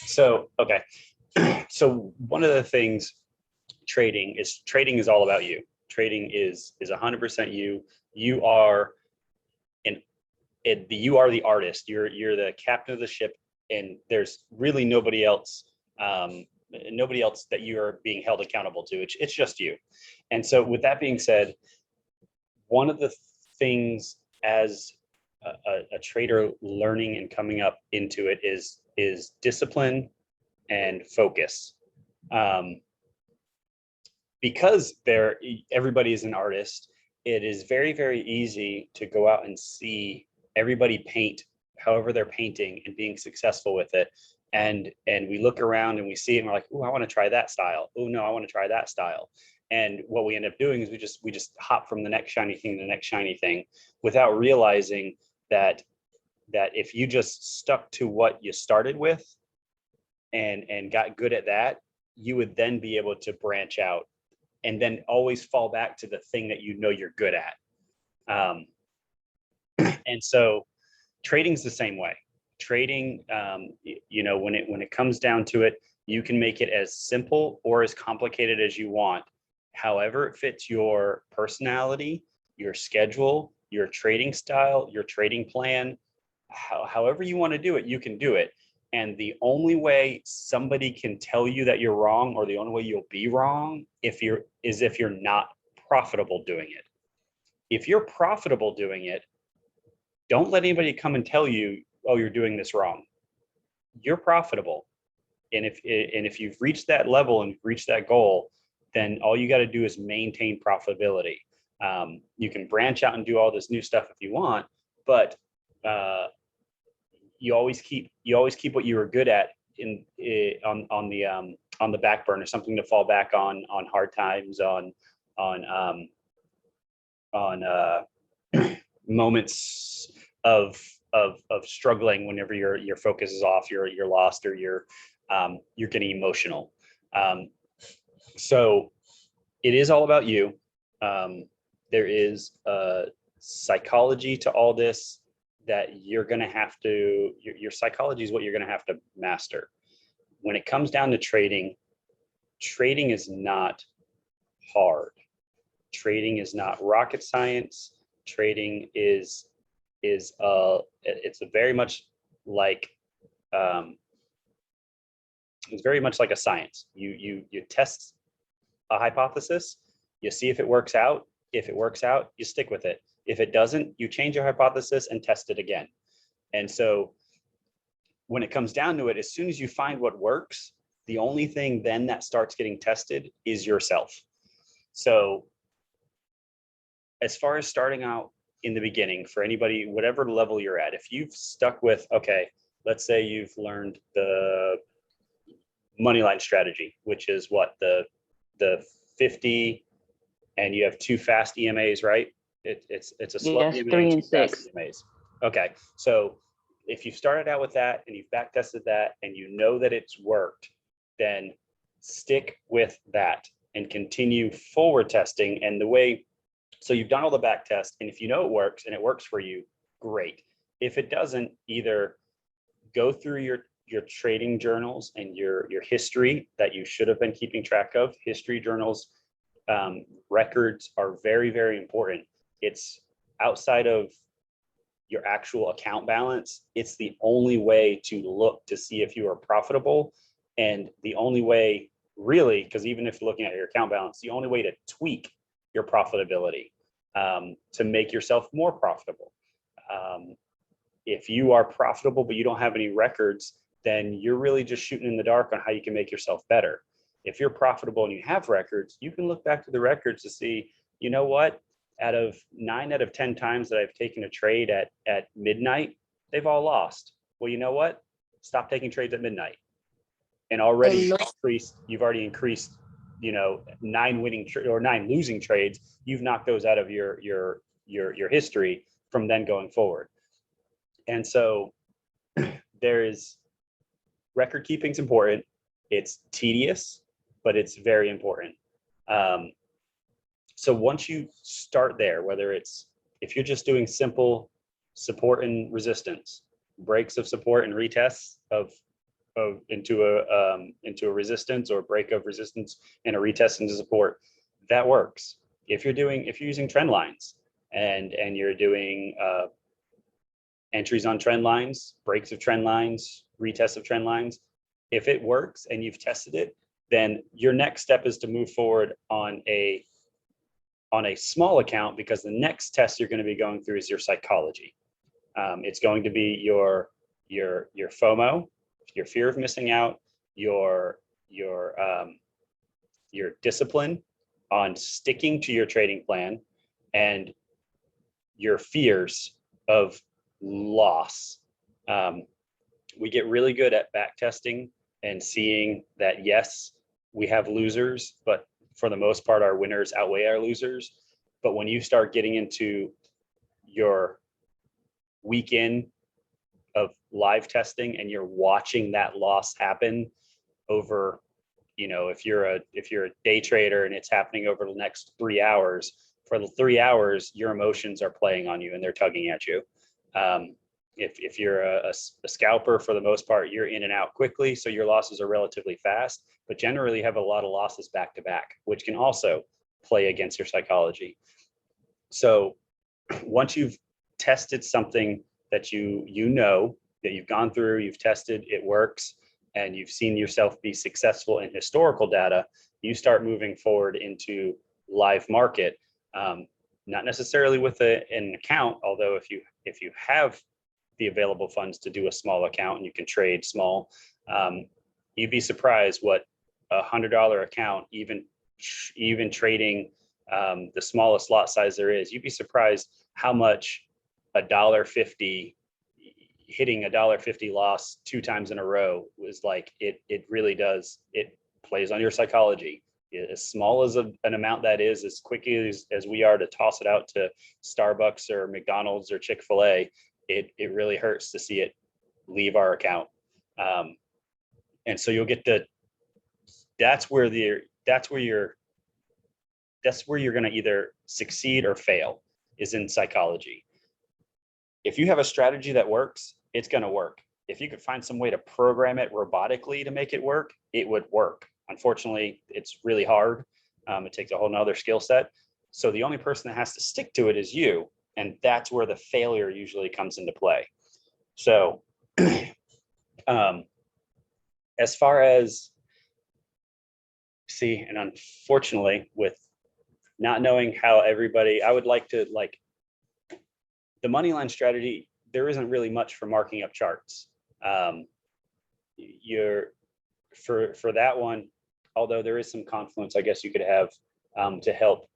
So, okay. So one of the things trading is all about you. Trading is 100% you. You are you are the artist. You're the captain of the ship, and there's really nobody else that you are being held accountable to. It's just you. And so with that being said, one of the things as a trader learning and coming up into it is discipline and focus. Because everybody is an artist, it is very, very easy to go out and see everybody paint however they're painting and being successful with it. And we look around and we see it and we're like, oh, I want to try that style. Oh no, I want to try that style. And what we end up doing is we just hop from the next shiny thing to the next shiny thing without realizing that if you just stuck to what you started with and got good at that, you would then be able to branch out and then always fall back to the thing that you know you're good at. And so trading's the same way. Trading, when it comes down to it, you can make it as simple or as complicated as you want. However it fits your personality, your schedule, your trading style, your trading plan, however you want to do it, you can do it. And the only way somebody can tell you that you're wrong, or the only way you'll be wrong if you're not profitable doing it. If you're profitable doing it, don't let anybody come and tell you, oh, you're doing this wrong. You're profitable. And if you've reached that level and reached that goal, then all you got to do is maintain profitability. You can branch out and do all this new stuff if you want, but you always keep what you were good at on the back burner, something to fall back on hard times, on moments of struggling whenever your focus is off, you're lost, or you're getting emotional. So it is all about you. There is a psychology to all this that you're going to have to, your psychology is what you're going to have to master. When it comes down to trading is not hard. Trading is not rocket science. Trading is it's very much like it's very much like a science. You test a hypothesis, you see if it works out. If it works out, you stick with it. If it doesn't, you change your hypothesis and test it again. And so when it comes down to it, as soon as you find what works, the only thing then that starts getting tested is yourself. So as far as starting out in the beginning, for anybody, whatever level you're at, if you've stuck with, okay, let's say you've learned the money line strategy, which is what, the 50, and you have 2 fast EMAs, right? It's a slow EMA 3 and 2 fast6 EMAs. Okay, so if you started out with that and you've back tested that and you know that it's worked, then stick with that and continue forward testing. And the way, so you've done all the back tests, and if you know it works and it works for you, great. If it doesn't, either go through your trading journals and your history that you should have been keeping track of. History journals, records are very, very important. It's outside of your actual account balance. It's the only way to look to see if you are profitable, and the only way, really, because even if you're looking at your account balance, the only way to tweak your profitability to make yourself more profitable. If you are profitable but you don't have any records, then you're really just shooting in the dark on how you can make yourself better. If you're profitable and you have records, you can look back to the records to see, you know what, out of 9 out of 10 times that I've taken a trade at midnight, they've all lost. Well, you know what? Stop taking trades at midnight. And already you've already increased, 9 winning or 9 losing trades. You've knocked those out of your history from then going forward. And so record keeping's important. It's tedious, but it's very important. So once you start there, if you're just doing simple support and resistance, breaks of support and retests of into a resistance or break of resistance and a retest into support, that works. If you're using trend lines and you're doing entries on trend lines, breaks of trend lines, retests of trend lines, if it works and you've tested it, then your next step is to move forward on a small account, because the next test you're going to be going through is your psychology. It's going to be your FOMO, your fear of missing out, your discipline on sticking to your trading plan, and your fears of loss. We get really good at back testing and seeing that, yes, we have losers, but for the most part, our winners outweigh our losers. But when you start getting into your weekend of live testing and you're watching that loss happen over, if you're a day trader and it's happening over the next 3 hours, for the 3 hours, your emotions are playing on you and they're tugging at you. If you're a scalper, for the most part, you're in and out quickly, so your losses are relatively fast, but generally have a lot of losses back to back, which can also play against your psychology. So once you've tested something that that you've gone through, you've tested, it works, and you've seen yourself be successful in historical data, you start moving forward into live market. Not necessarily with an account, although if you have the available funds to do a small account and you can trade small, you'd be surprised what $100 account, even trading the smallest lot size there is, you'd be surprised how much $1.50 hitting $1.50 loss 2 times in a row was like. It really does. It plays on your psychology. As small as an amount that is, as quickly as we are to toss it out to Starbucks or McDonald's or Chick-Fil-A, it really hurts to see it leave our account. And so you'll get that's where you're going to either succeed or fail, is in psychology. If you have a strategy that works, it's going to work. If you could find some way to program it robotically to make it work, it would work. Unfortunately, it's really hard. It takes a whole nother skill set. So the only person that has to stick to it is you. And that's where the failure usually comes into play. So as far as, and unfortunately, with not knowing how everybody, I would like to, the money line strategy, there isn't really much for marking up charts. For that one, although there is some confluence, I guess you could have to help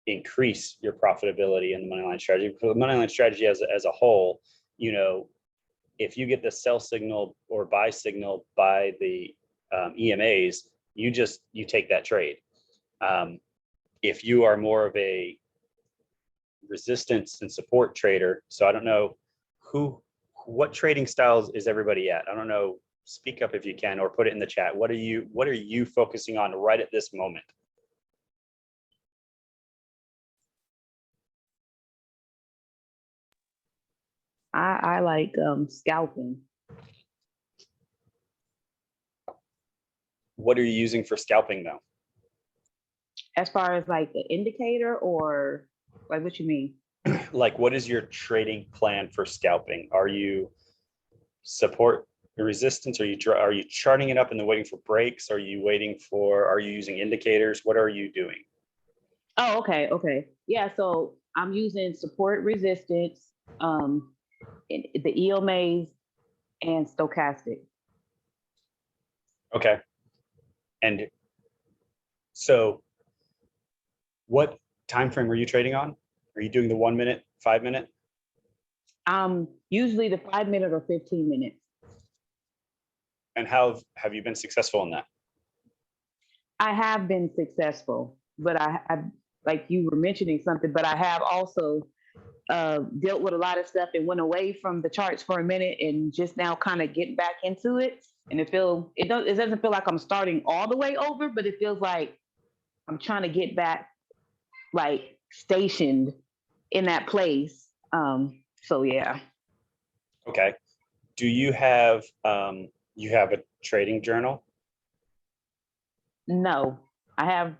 increase your profitability in the money line strategy. For the money line strategy as a whole, if you get the sell signal or buy signal by the EMAs, you take that trade. If you are more of a resistance and support trader, so I don't know what trading styles is everybody at? I don't know. Speak up if you can, or put it in the chat. What are you focusing on right at this moment? I like scalping. What are you using for scalping though? As far as like the indicator, or like what you mean? Like, what is your trading plan for scalping? Are you support resistance? Are you charting it up and then waiting for breaks? Are you using indicators? What are you doing? Oh, okay. Yeah, so I'm using support, resistance, the EMAs, and stochastic. Okay. And so what time frame are you trading on? Are you doing the 1 minute, 5 minute? Usually the 5 minute or 15 minutes. And how have you been successful in that? I have been successful, but I like you were mentioning something, but I have also dealt with a lot of stuff and went away from the charts for a minute and just now kind of getting back into it. And it doesn't feel like I'm starting all the way over, but it feels like I'm trying to get back, like, stationed in that place. So yeah. Okay. Do you have You have a trading journal? No, I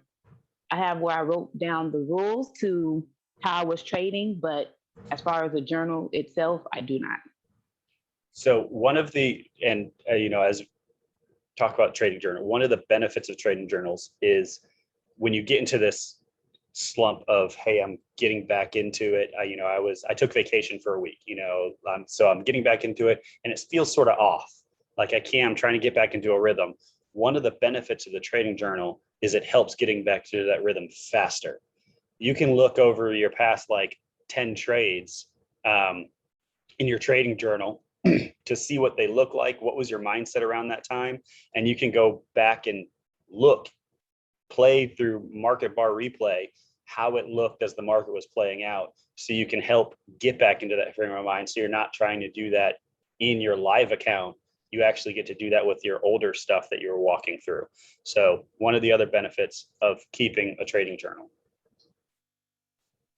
have where I wrote down the rules to how I was trading, but as far as the journal itself, I do not. So one of the, and you know, as talk about trading journal, one of the benefits of trading journals is when you get into this slump of, hey, I'm getting back into it. I took vacation for a week, so I'm getting back into it and it feels sort of off. Like I'm trying to get back into a rhythm. One of the benefits of the trading journal is it helps getting back to that rhythm faster. You can look over your past like 10 trades in your trading journal to see what they look like. What was your mindset around that time? And you can go back and play through market bar replay, how it looked as the market was playing out. So you can help get back into that frame of mind. So you're not trying to do that in your live account. You actually get to do that with your older stuff that you're walking through. So one of the other benefits of keeping a trading journal.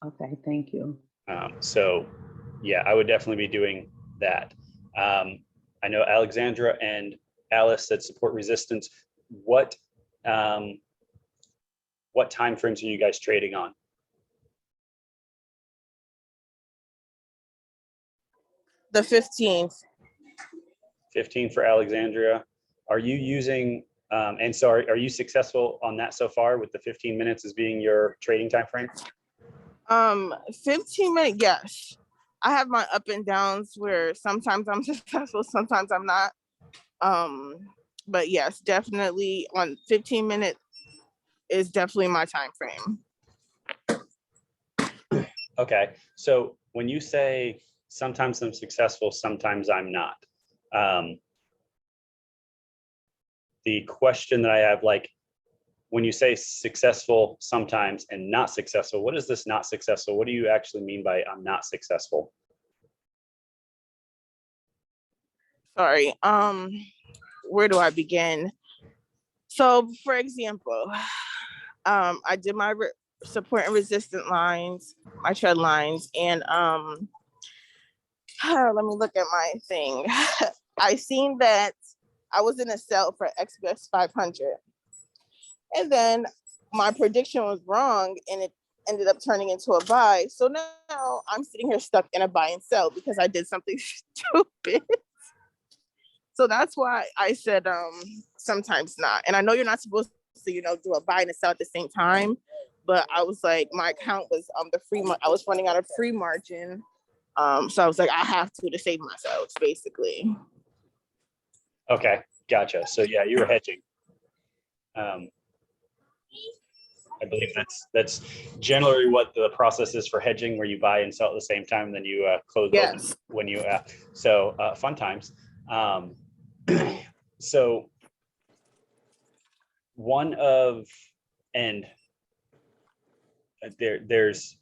Okay, thank you. So yeah, I would definitely be doing that. I know Alexandra and Alice said support resistance. What time frames are you guys trading on? The 15th. 15 for Alexandria. Are you using, and so are you successful on that so far with the 15 minutes as being your trading time frame? 15 minutes, yes. I have my up and downs where sometimes I'm successful, sometimes I'm not. But yes, definitely on 15 minutes is definitely my time frame. Okay, so when you say sometimes I'm successful, sometimes I'm not, the question that I have, like, when you say successful sometimes and not successful, what is this not successful? What do you actually mean by I'm not successful? Sorry, where do I begin? So for example, I did my support and resistance lines, my trend lines, and let me look at my thing. I seen that I was in a sell for XBS 500. And then my prediction was wrong and it ended up turning into a buy. So now I'm sitting here stuck in a buy and sell because I did something stupid. So that's why I said sometimes not. And I know you're not supposed to, do a buy and a sell at the same time. But I was like, my account was I was running out of free margin. So I was like, I have to save myself, basically. Okay, gotcha. So yeah, you were hedging. I believe that's generally what the process is for hedging, where you buy and sell at the same time, and then you close yes. when you fun times. So one of and there's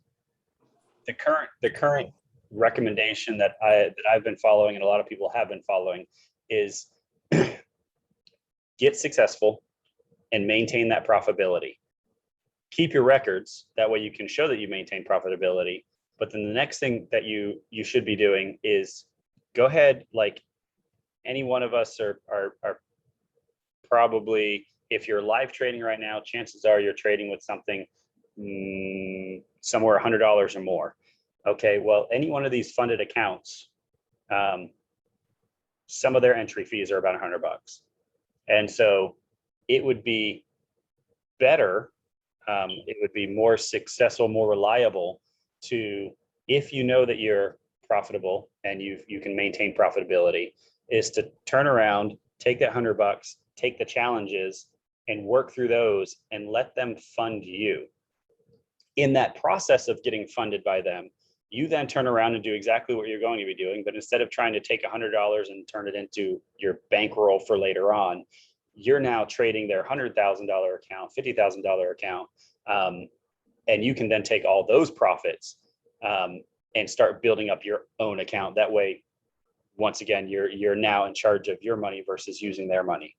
the current recommendation that I've been following and a lot of people have been following is get successful and maintain that profitability. Keep your records, that way you can show that you maintain profitability. But then the next thing that you should be doing is go ahead, like any one of us are probably, if you're live trading right now, chances are you're trading with something somewhere $100 or more. Okay, well, any one of these funded accounts, some of their entry fees are about $100. And so it would be better, it would be more successful, more reliable to, if you know that you're profitable and you can maintain profitability, is to turn around, take that $100, take the challenges and work through those and let them fund you. In that process of getting funded by them, you then turn around and do exactly what you're going to be doing, but instead of trying to take $100 and turn it into your bankroll for later on, you're now trading their $100,000 account, $50,000 account, and you can then take all those profits and start building up your own account. That way, once again, you're now in charge of your money versus using their money.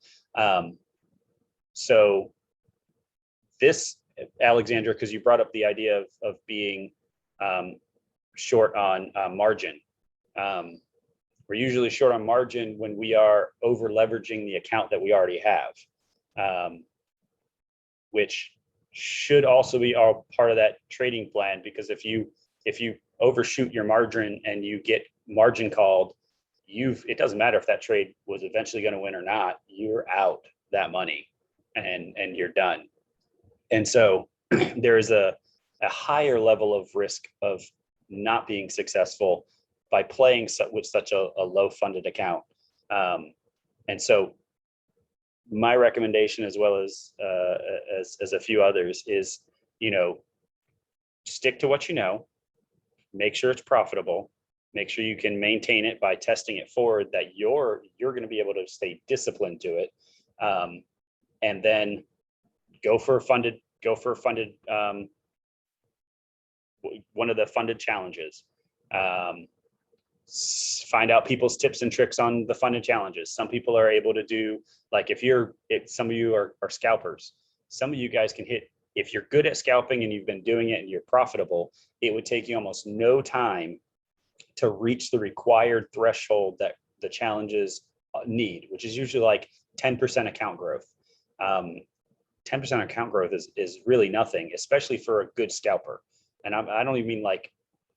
So this, Alexandra, because you brought up the idea of being short on margin. We're usually short on margin when we are over leveraging the account that we already have, which should also be all part of that trading plan, because if you overshoot your margin and you get margin called, it doesn't matter if that trade was eventually going to win or not, you're out that money and you're done. And so there is a higher level of risk of not being successful by playing with such a low funded account. And so my recommendation, as well as a few others, is, stick to what you know, make sure it's profitable, make sure you can maintain it by testing it forward, that you're going to be able to stay disciplined to it, and then go for a funded one of the funded challenges. Find out people's tips and tricks on the funded challenges. Some people are able to do, like, some of you are scalpers. Some of you guys can hit, if you're good at scalping and you've been doing it and you're profitable, it would take you almost no time to reach the required threshold that the challenges need, which is usually like 10% account growth. 10% account growth is really nothing, especially for a good scalper. And I don't even mean like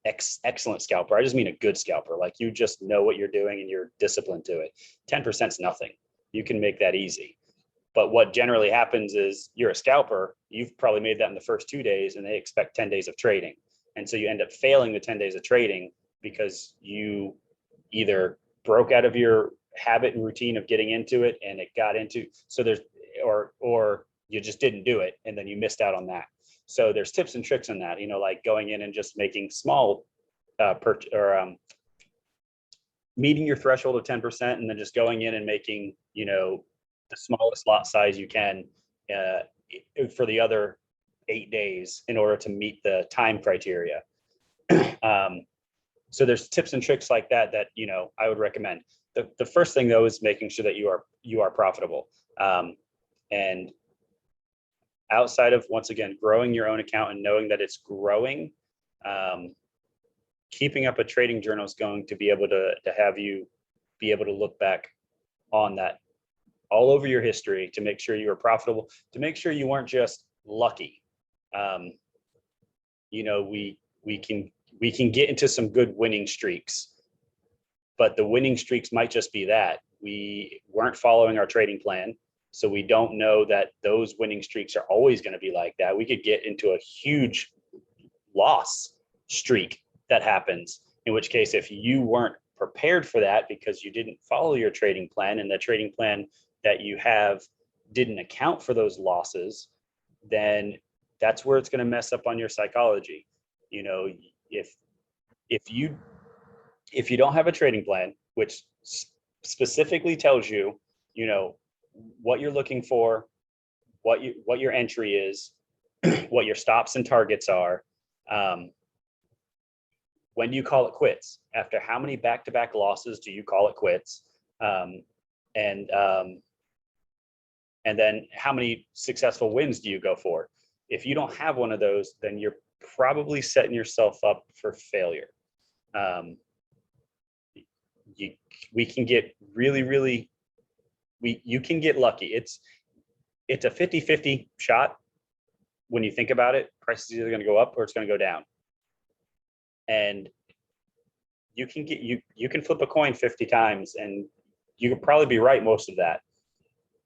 excellent scalper. I just mean a good scalper. Like, you just know what you're doing and you're disciplined to it. 10% is nothing. You can make that easy. But what generally happens is, you're a scalper, you've probably made that in the first 2 days, and they expect 10 days of trading. And so you end up failing the 10 days of trading because you either broke out of your habit and routine of getting into it and it got into, or you just didn't do it and then you missed out on that. So there's tips and tricks on that, like going in and just making small meeting your threshold of 10%, and then just going in and making, the smallest lot size you can for the other 8 days in order to meet the time criteria. So there's tips and tricks like that I would recommend. The first thing, though, is making sure that you are profitable. And outside of, once again, growing your own account and knowing that it's growing, keeping up a trading journal is going to be able to have you be able to look back on that all over your history, to make sure you were profitable, to make sure you weren't just lucky. We can get into some good winning streaks, but the winning streaks might just be that we weren't following our trading plan. So we don't know that those winning streaks are always going to be like that. We could get into a huge loss streak that happens, in which case, if you weren't prepared for that because you didn't follow your trading plan, and the trading plan that you have didn't account for those losses, then that's where it's going to mess up on your psychology. If you don't have a trading plan, which specifically tells you, what you're looking for, what your entry is, what your stops and targets are, when do you call it quits? After how many back-to-back losses do you call it quits? And then how many successful wins do you go for? If you don't have one of those, then you're probably setting yourself up for failure. We can get you can get lucky. It's a 50-50 shot when you think about it. Price is either going to go up or it's going to go down. And you can flip a coin 50 times and you could probably be right most of that.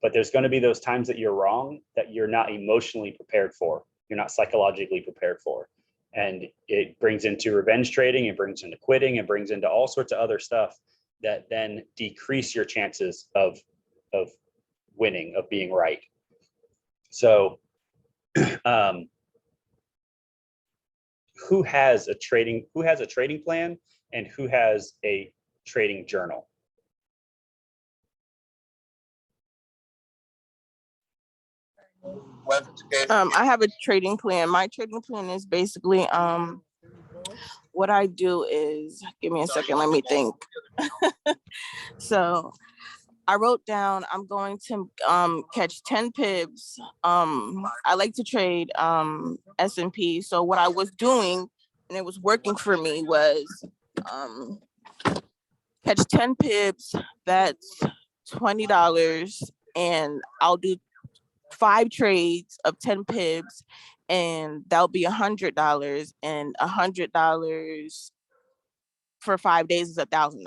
But there's going to be those times that you're wrong, that you're not emotionally prepared for. You're not psychologically prepared for. And it brings into revenge trading, it brings into quitting, it brings into all sorts of other stuff that then decrease your chances of winning, of being right. So who has a trading plan, and who has a trading journal? I have a trading plan. My trading plan is basically what I do is, give me a second, let me think. So I wrote down, I'm going to catch 10 pips. I like to trade S&P. So what I was doing, and it was working for me, was catch 10 pips, that's $20, and I'll do 5 trades of 10 pips, and that'll be $100, and $100 for 5 days is $1,000.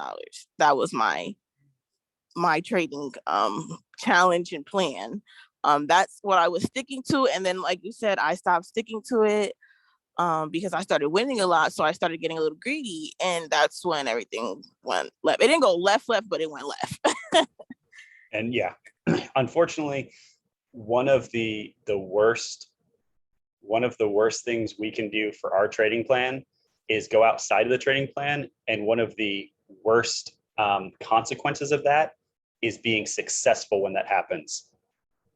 That was my trading challenge and plan. That's what I was sticking to, and then like you said, I stopped sticking to it because I started winning a lot, so I started getting a little greedy, and that's when everything went left. It didn't go left, but it went left. And yeah, unfortunately, one of the worst things we can do for our trading plan is go outside of the trading plan. And one of the worst consequences of that is being successful when that happens.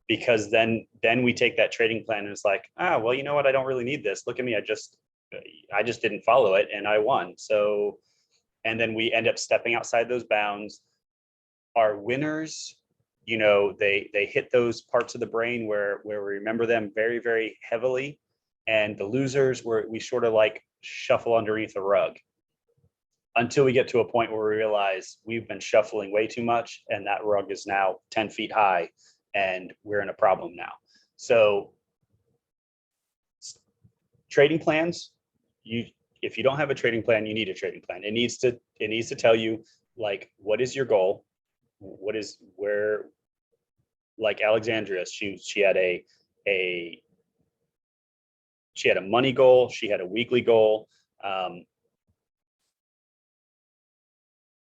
Because then we take that trading plan and it's like, well, you know what? I don't really need this. Look at me. I just didn't follow it and I won. So, and then we end up stepping outside those bounds. Our winners, you know, they hit those parts of the brain where we remember them very, very heavily. And the losers, where we sort of like shuffle underneath the rug until we get to a point where we realize we've been shuffling way too much and that rug is now 10 feet high and we're in a problem now. So trading plans, if you don't have a trading plan, you need a trading plan. It needs to tell you, like, what is your goal? Like Alexandria, she had a money goal, she had a weekly goal.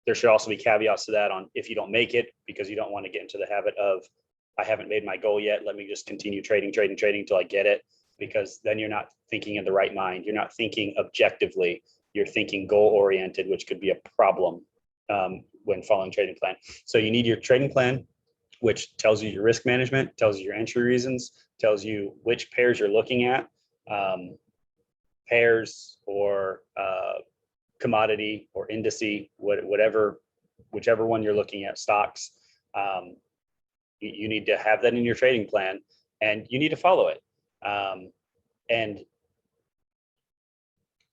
There should also be caveats to that on if you don't make it, because you don't want to get into the habit of, I haven't made my goal yet, let me just continue trading till I get it, because then you're not thinking in the right mind. You're not thinking objectively. You're thinking goal oriented, which could be a problem when following trading plan. So you need your trading plan, which tells you your risk management, tells you your entry reasons, tells you which pairs you're looking at, pairs or commodity or indice, whichever one you're looking at, stocks. You need to have that in your trading plan and you need to follow it. And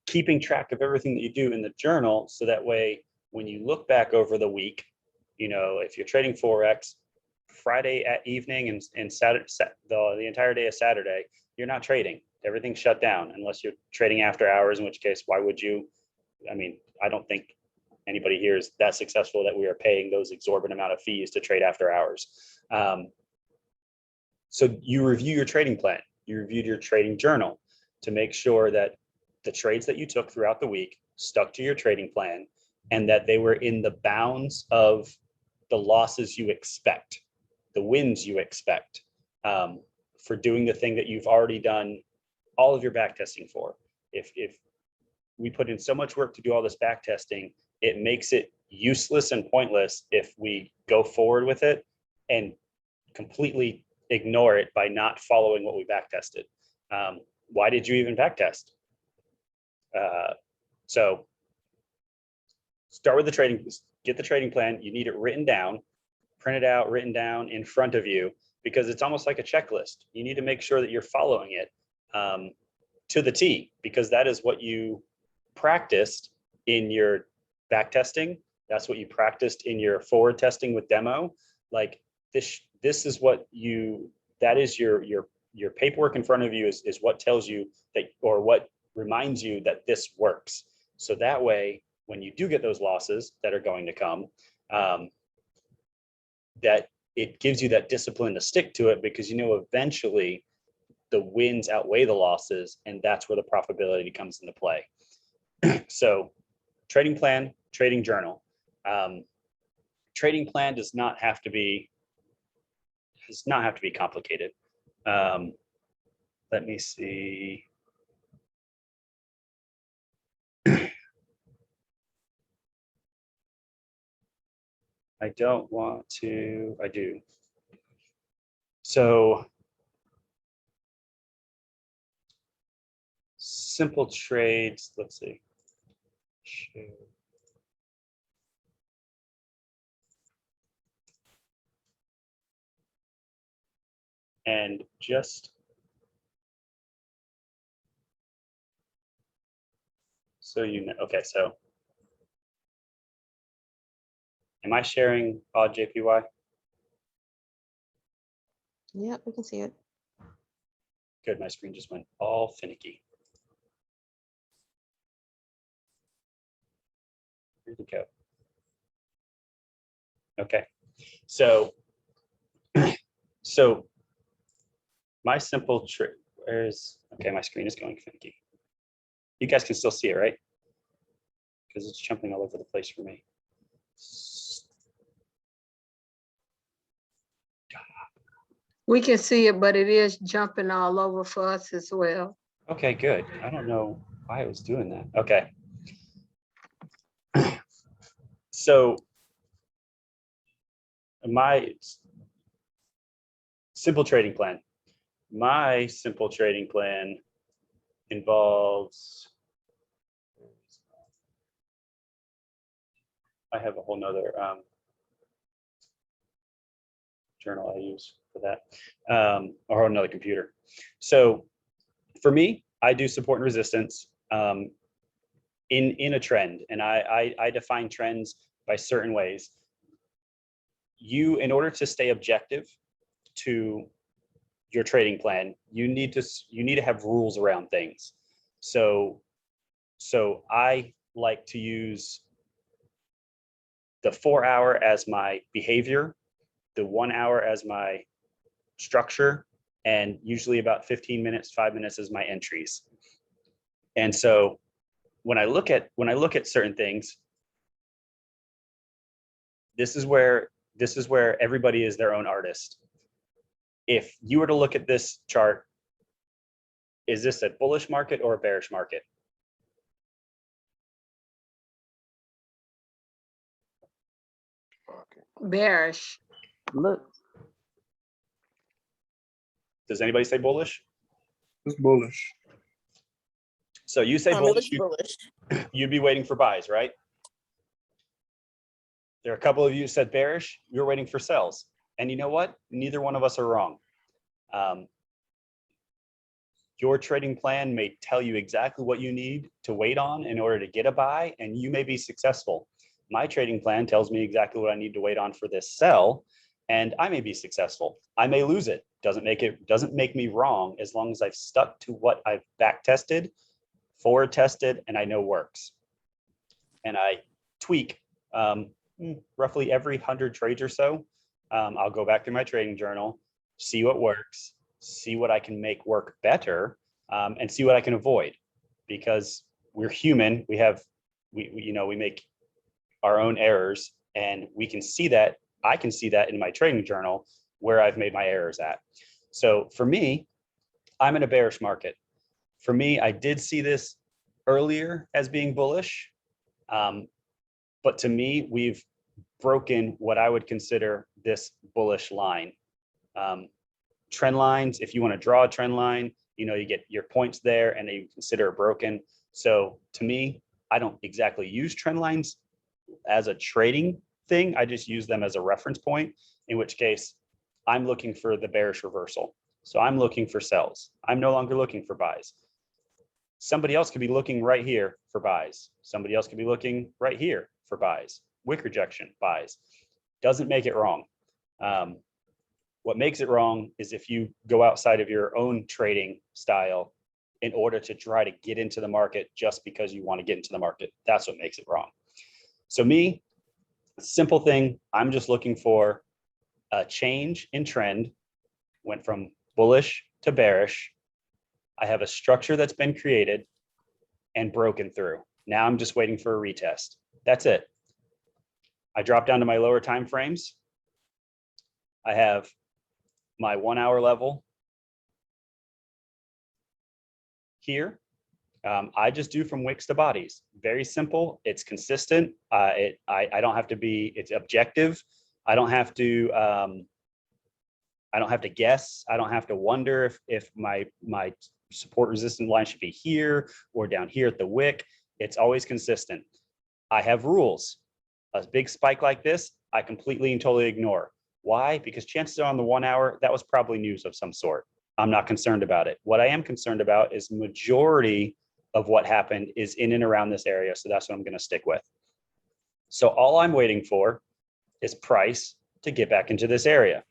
keeping track of everything that you do in the journal, so that way when you look back over the week, you know, if you're trading Forex, Friday at evening and Saturday, the entire day of Saturday, you're not trading. Everything's shut down unless you're trading after hours, in which case, why would you? I mean, I don't think anybody here is that successful that we are paying those exorbitant amount of fees to trade after hours. So you review your trading plan, you reviewed your trading journal to make sure that the trades that you took throughout the week stuck to your trading plan and that they were in the bounds of the losses you expect, the wins you expect, for doing the thing that you've already done all of your back testing for. If we put in so much work to do all this back testing, it makes it useless and pointless if we go forward with it and completely ignore it by not following what we back tested. Why did you even back test? So start with the trading, get the trading plan. You need it written down, printed out, written down in front of you, because it's almost like a checklist. You need to make sure that you're following it to the T, because that is what you practiced in your back testing. That's what you practiced in your forward testing with demo. Like this is what that is your paperwork in front of you is what tells you that, or what reminds you that this works. So that way, when you do get those losses that are going to come, that it gives you that discipline to stick to it, because you know eventually the wins outweigh the losses, and that's where the profitability comes into play. So trading plan, trading journal. Trading plan does not have to be complicated. Let me see. I don't want to, I do. So simple trades, let's see. And just so you know, okay, so Am I sharing JPY? Yep, we can see it. Good, my screen just went all finicky. Here we go. Okay, so my simple trick, okay, my screen is going finicky. You guys can still see it, right? Because it's jumping all over the place for me. We can see it, but it is jumping all over for us as well. Okay, good. I don't know why it was doing that. Okay. So my simple trading plan. My simple trading plan involves, I have a whole nother journal I use for that, or another computer. So for me, I do support and resistance in a trend, and I define trends by certain ways. In order to stay objective to your trading plan, you need to have rules around things. So I like to use the 4 hour as my behavior, the 1 hour as my structure, and usually about 15 minutes, 5 minutes as my entries. And so when I look at certain things, this is where everybody is their own artist. If you were to look at this chart, is this a bullish market or a bearish market? Bearish. Look, Does anybody say bullish? It's bullish. So you say It bullish, looks bullish. you'd be waiting for buys, right? There are a couple of you who said bearish, you're waiting for sells. And you know what? Neither one of us are wrong. Your trading plan may tell you exactly what you need to wait on in order to get a buy, and you may be successful. My trading plan tells me exactly what I need to wait on for this sell, and I may be successful. I may lose it. Doesn't make me wrong as long as I've stuck to what I've back tested, forward tested, and I know works. And I tweak roughly every 100 trades or so. I'll go back through my trading journal, see what works, see what I can make work better, and see what I can avoid, because we're human. We make our own errors, and we can see that. I can see that in my trading journal where I've made my errors at. So for me, I'm in a bearish market. For me, I did see this earlier as being bullish, but to me, we've broken what I would consider this bullish line. Trend lines, if you want to draw a trend line, you get your points there and you consider it broken. So to me, I don't exactly use trend lines as a trading thing. I just use them as a reference point, in which case I'm looking for the bearish reversal. So I'm looking for sells. I'm no longer looking for buys. Somebody else could be looking right here for buys. Somebody else could be looking right here for buys. Wick rejection, buys. Doesn't make it wrong. What makes it wrong is if you go outside of your own trading style in order to try to get into the market just because you want to get into the market. That's what makes it wrong. So me, simple thing, I'm just looking for a change in trend, went from bullish to bearish. I have a structure that's been created and broken through. Now I'm just waiting for a retest. That's it. I drop down to my lower time frames. I have my 1 hour level here. I just do from wicks to bodies. Very simple. It's consistent. I don't have to be. It's objective. I don't have to guess. I don't have to wonder if my support resistance line should be here or down here at the wick. It's always consistent. I have rules. A big spike like this, I completely and totally ignore. Why? Because chances are on the 1 hour, that was probably news of some sort. I'm not concerned about it. What I am concerned about is majority of what happened is in and around this area. So that's what I'm going to stick with. So all I'm waiting for is price to get back into this area.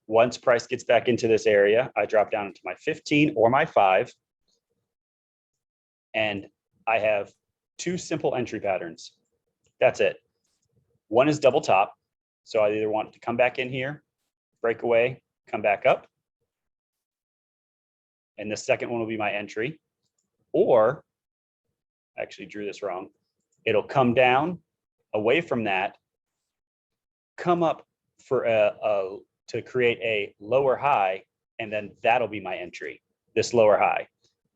Once price gets back into this area, I drop down into my 15 or my 5. And I have 2 simple entry patterns. That's it. One is double top. So I either want to come back in here, break away, come back up. And the second one will be my entry. Or, I actually drew this wrong. It'll come down away from that, come up for to create a lower high, and then that'll be my entry, this lower high.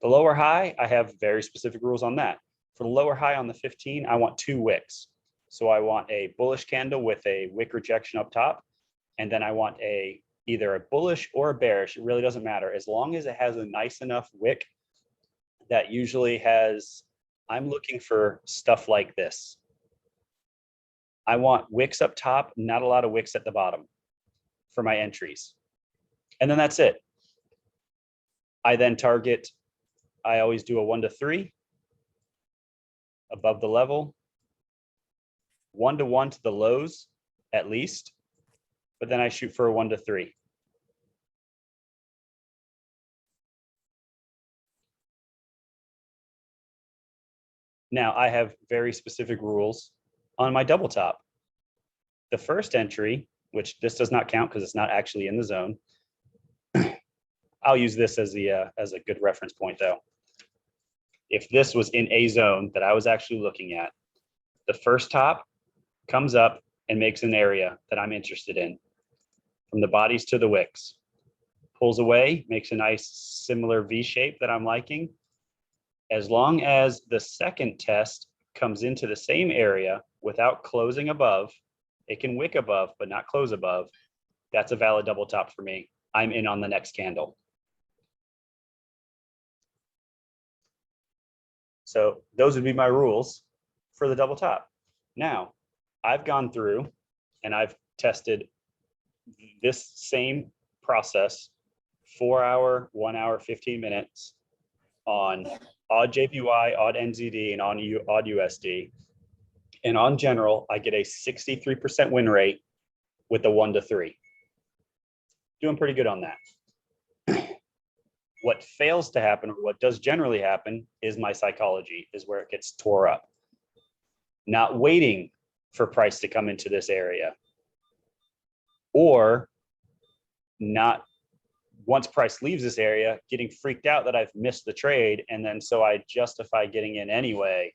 The lower high, I have very specific rules on that. For the lower high on the 15, I want 2 wicks. So I want a bullish candle with a wick rejection up top, and then I want either a bullish or a bearish, it really doesn't matter, as long as it has a nice enough wick that usually has, I'm looking for stuff like this. I want wicks up top, not a lot of wicks at the bottom for my entries. And then that's it. I then target, I always do a 1 to 3 above the level, 1 to 1 to the lows at least, but then I shoot for a 1 to 3. Now I have very specific rules on my double top. The first entry, which this does not count because it's not actually in the zone. I'll use this as a good reference point though. If this was in a zone that I was actually looking at, the first top comes up and makes an area that I'm interested in, from the bodies to the wicks. Pulls away, makes a nice similar V shape that I'm liking. As long as the second test comes into the same area without closing above, it can wick above, but not close above. That's a valid double top for me. I'm in on the next candle. So those would be my rules for the double top. Now, I've gone through and I've tested this same process, 4 hour, 1 hour, 15 minutes on odd JPY, odd NZD, and on odd USD. And on general, I get a 63% win rate with the 1 to 3. Doing pretty good on that. What fails to happen, or what does generally happen, is my psychology, is where it gets tore up. Not waiting for price to come into this area, or not, once price leaves this area, getting freaked out that I've missed the trade, and then so I justify getting in anyway,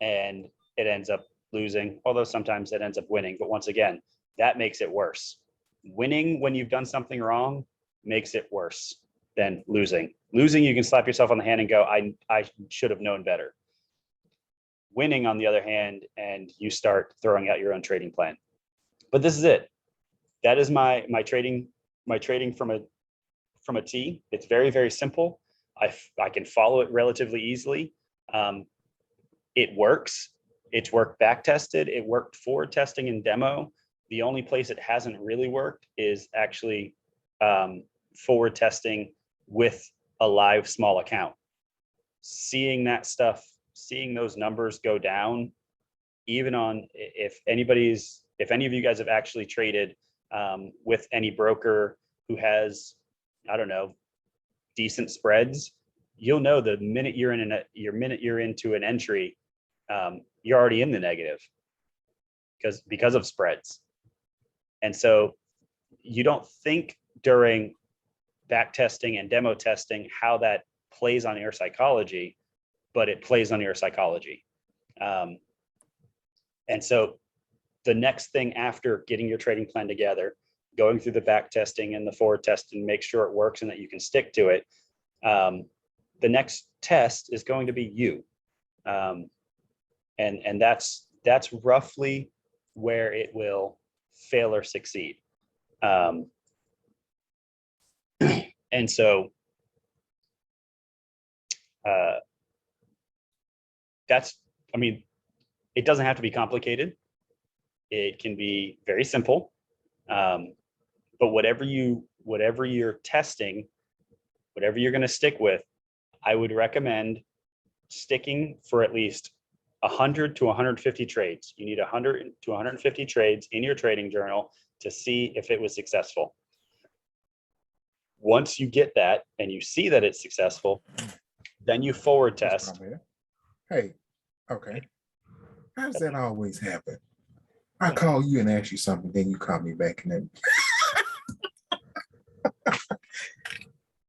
and it ends up losing, although sometimes it ends up winning. But once again, that makes it worse. Winning when you've done something wrong makes it worse than losing. Losing, you can slap yourself on the hand and go, I should have known better. Winning, on the other hand, and you start throwing out your own trading plan. But this is it. That is my trading from a T. It's very, very simple. I can follow it relatively easily. It works. It's worked back tested. It worked forward testing and demo. The only place it hasn't really worked is actually forward testing with a live small account. Seeing that stuff, seeing those numbers go down, even on, if any of you guys have actually traded with any broker who has, I don't know, decent spreads, you'll know the minute you're into an entry, you're already in the negative because of spreads. And so you don't think during back testing and demo testing how that plays on your psychology, but it plays on your psychology. And so the next thing after getting your trading plan together, going through the back testing and the forward testing, make sure it works and that you can stick to it. The next test is going to be you. And that's roughly where it will fail or succeed. And so that's, I mean, it doesn't have to be complicated. It can be very simple. But whatever you're testing, whatever you're going to stick with, I would recommend sticking for at least 100 to 150 trades. You need 100 to 150 trades in your trading journal to see if it was successful. Once you get that and you see that it's successful, then you forward test. Hey, okay. How does that always happen? I call you and ask you something, then you call me back and then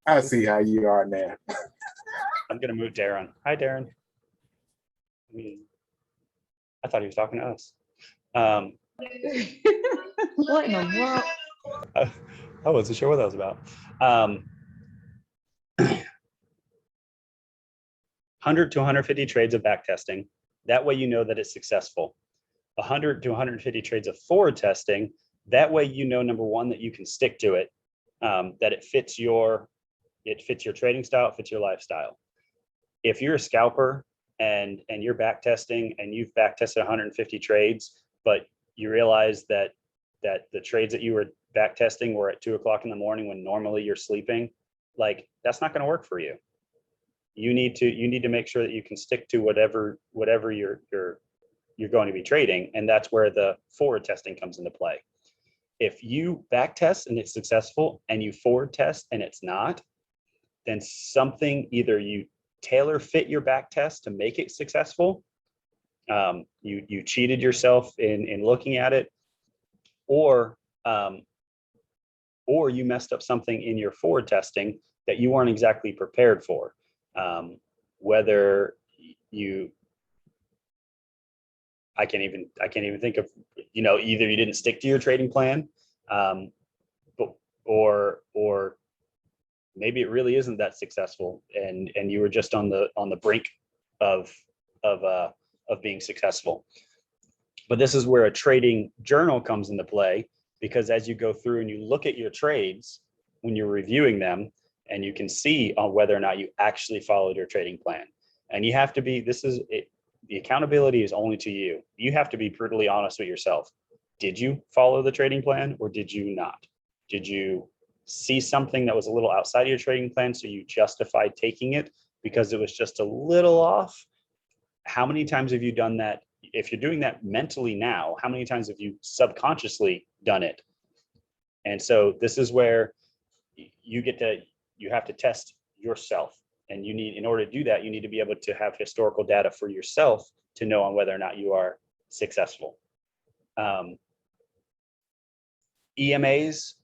I see how you are now. I'm gonna move Darren. Hi, Darren. I thought he was talking to us. What in the world? I wasn't sure what that was about. 100 to 150 trades of back testing. That way you know that it's successful. 100 to 150 trades of forward testing. That way you know, number one, that you can stick to it, that it fits your trading style, it fits your lifestyle. If you're a scalper and you're back testing and you've back tested 150 trades, but you realize that the trades that you were back testing were at 2 o'clock in the morning when normally you're sleeping, like that's not going to work for you. You need to make sure that you can stick to whatever you're going to be trading, and that's where the forward testing comes into play. If you back test and it's successful and you forward test and it's not, then something, either you tailor fit your back test to make it successful, you cheated yourself in looking at it, or you messed up something in your forward testing that you weren't exactly prepared for. Whether I can't even think of, either you didn't stick to your trading plan, or maybe it really isn't that successful, and you were just on the brink of being successful. But this is where a trading journal comes into play, because as you go through and you look at your trades when you're reviewing them, and you can see on whether or not you actually followed your trading plan. And you have to be, the accountability is only to you. You have to be brutally honest with yourself. Did you follow the trading plan or did you not? Did you see something that was a little outside of your trading plan, so you justified taking it because it was just a little off? How many times have you done that? If you're doing that mentally now, how many times have you subconsciously done it? And so this is where you have to test yourself, and in order to do that, you need to be able to have historical data for yourself to know on whether or not you are successful. EMAs,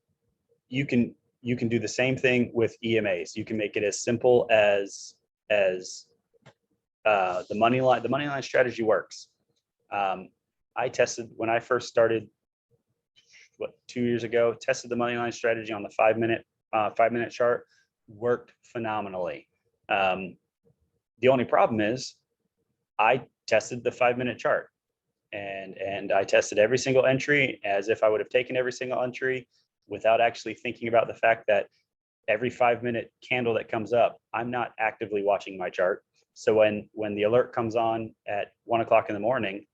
you can do the same thing with EMAs. You can make it as simple as the money line. The money line strategy works. I tested when I first started, 2 years ago, tested the money line strategy on the 5 minute chart. Worked phenomenally. The only problem is I tested the 5 minute chart, and I tested every single entry as if I would have taken every single entry, without actually thinking about the fact that every 5 minute candle that comes up, I'm not actively watching my chart. So when the alert comes on at 1 o'clock in the morning,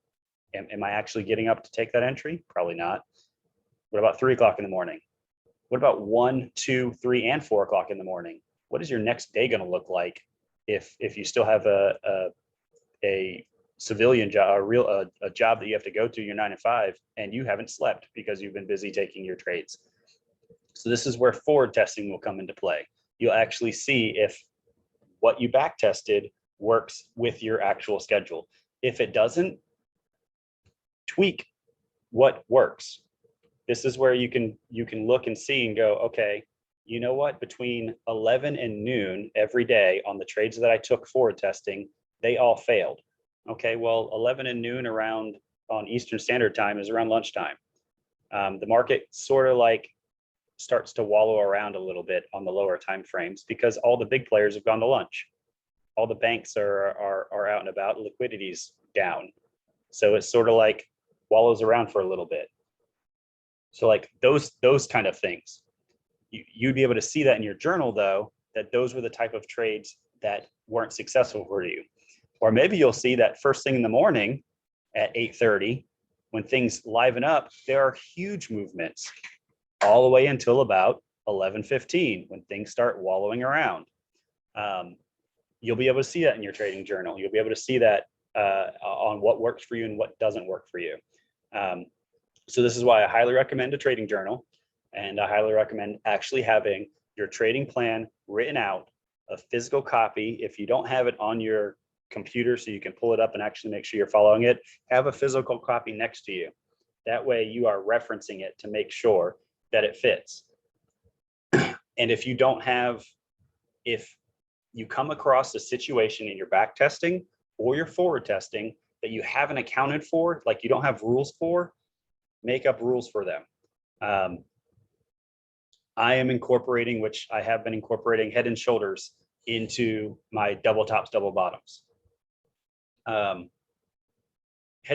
am I actually getting up to take that entry? Probably not. What about 3 o'clock in the morning? What about 1, 2, 3, and 4 o'clock in the morning? What is your next day going to look like if you still have a civilian job, a job that you have to go to, your 9 to 5, and you haven't slept because you've been busy taking your trades? So this is where forward testing will come into play. You'll actually see if what you back tested works with your actual schedule. If it doesn't, tweak what works. This is where you can look and see and go, okay, you know what? Between 11 and noon every day on the trades that I took forward testing, they all failed. Okay, well, 11 and noon around on Eastern Standard Time is around lunchtime. The market sort of like starts to wallow around a little bit on the lower time frames because all the big players have gone to lunch. All the banks are out and about, liquidity's down. So it's sort of like wallows around for a little bit. So like those kind of things, you'd be able to see that in your journal, though, that those were the type of trades that weren't successful for you. Or maybe you'll see that first thing in the morning at 8:30, when things liven up, there are huge movements all the way until about 11:15 when things start wallowing around. You'll be able to see that in your trading journal. You'll be able to see that on what works for you and what doesn't work for you. So this is why I highly recommend a trading journal, and I highly recommend actually having your trading plan written out, a physical copy. If you don't have it on your computer so you can pull it up and actually make sure you're following it, have a physical copy next to you. That way you are referencing it to make sure that it fits. And if you don't have, if you come across a situation in your back testing or your forward testing that you haven't accounted for, like you don't have rules for, make up rules for them. I am incorporating, which I have been incorporating, head and shoulders into my double tops, double bottoms. Head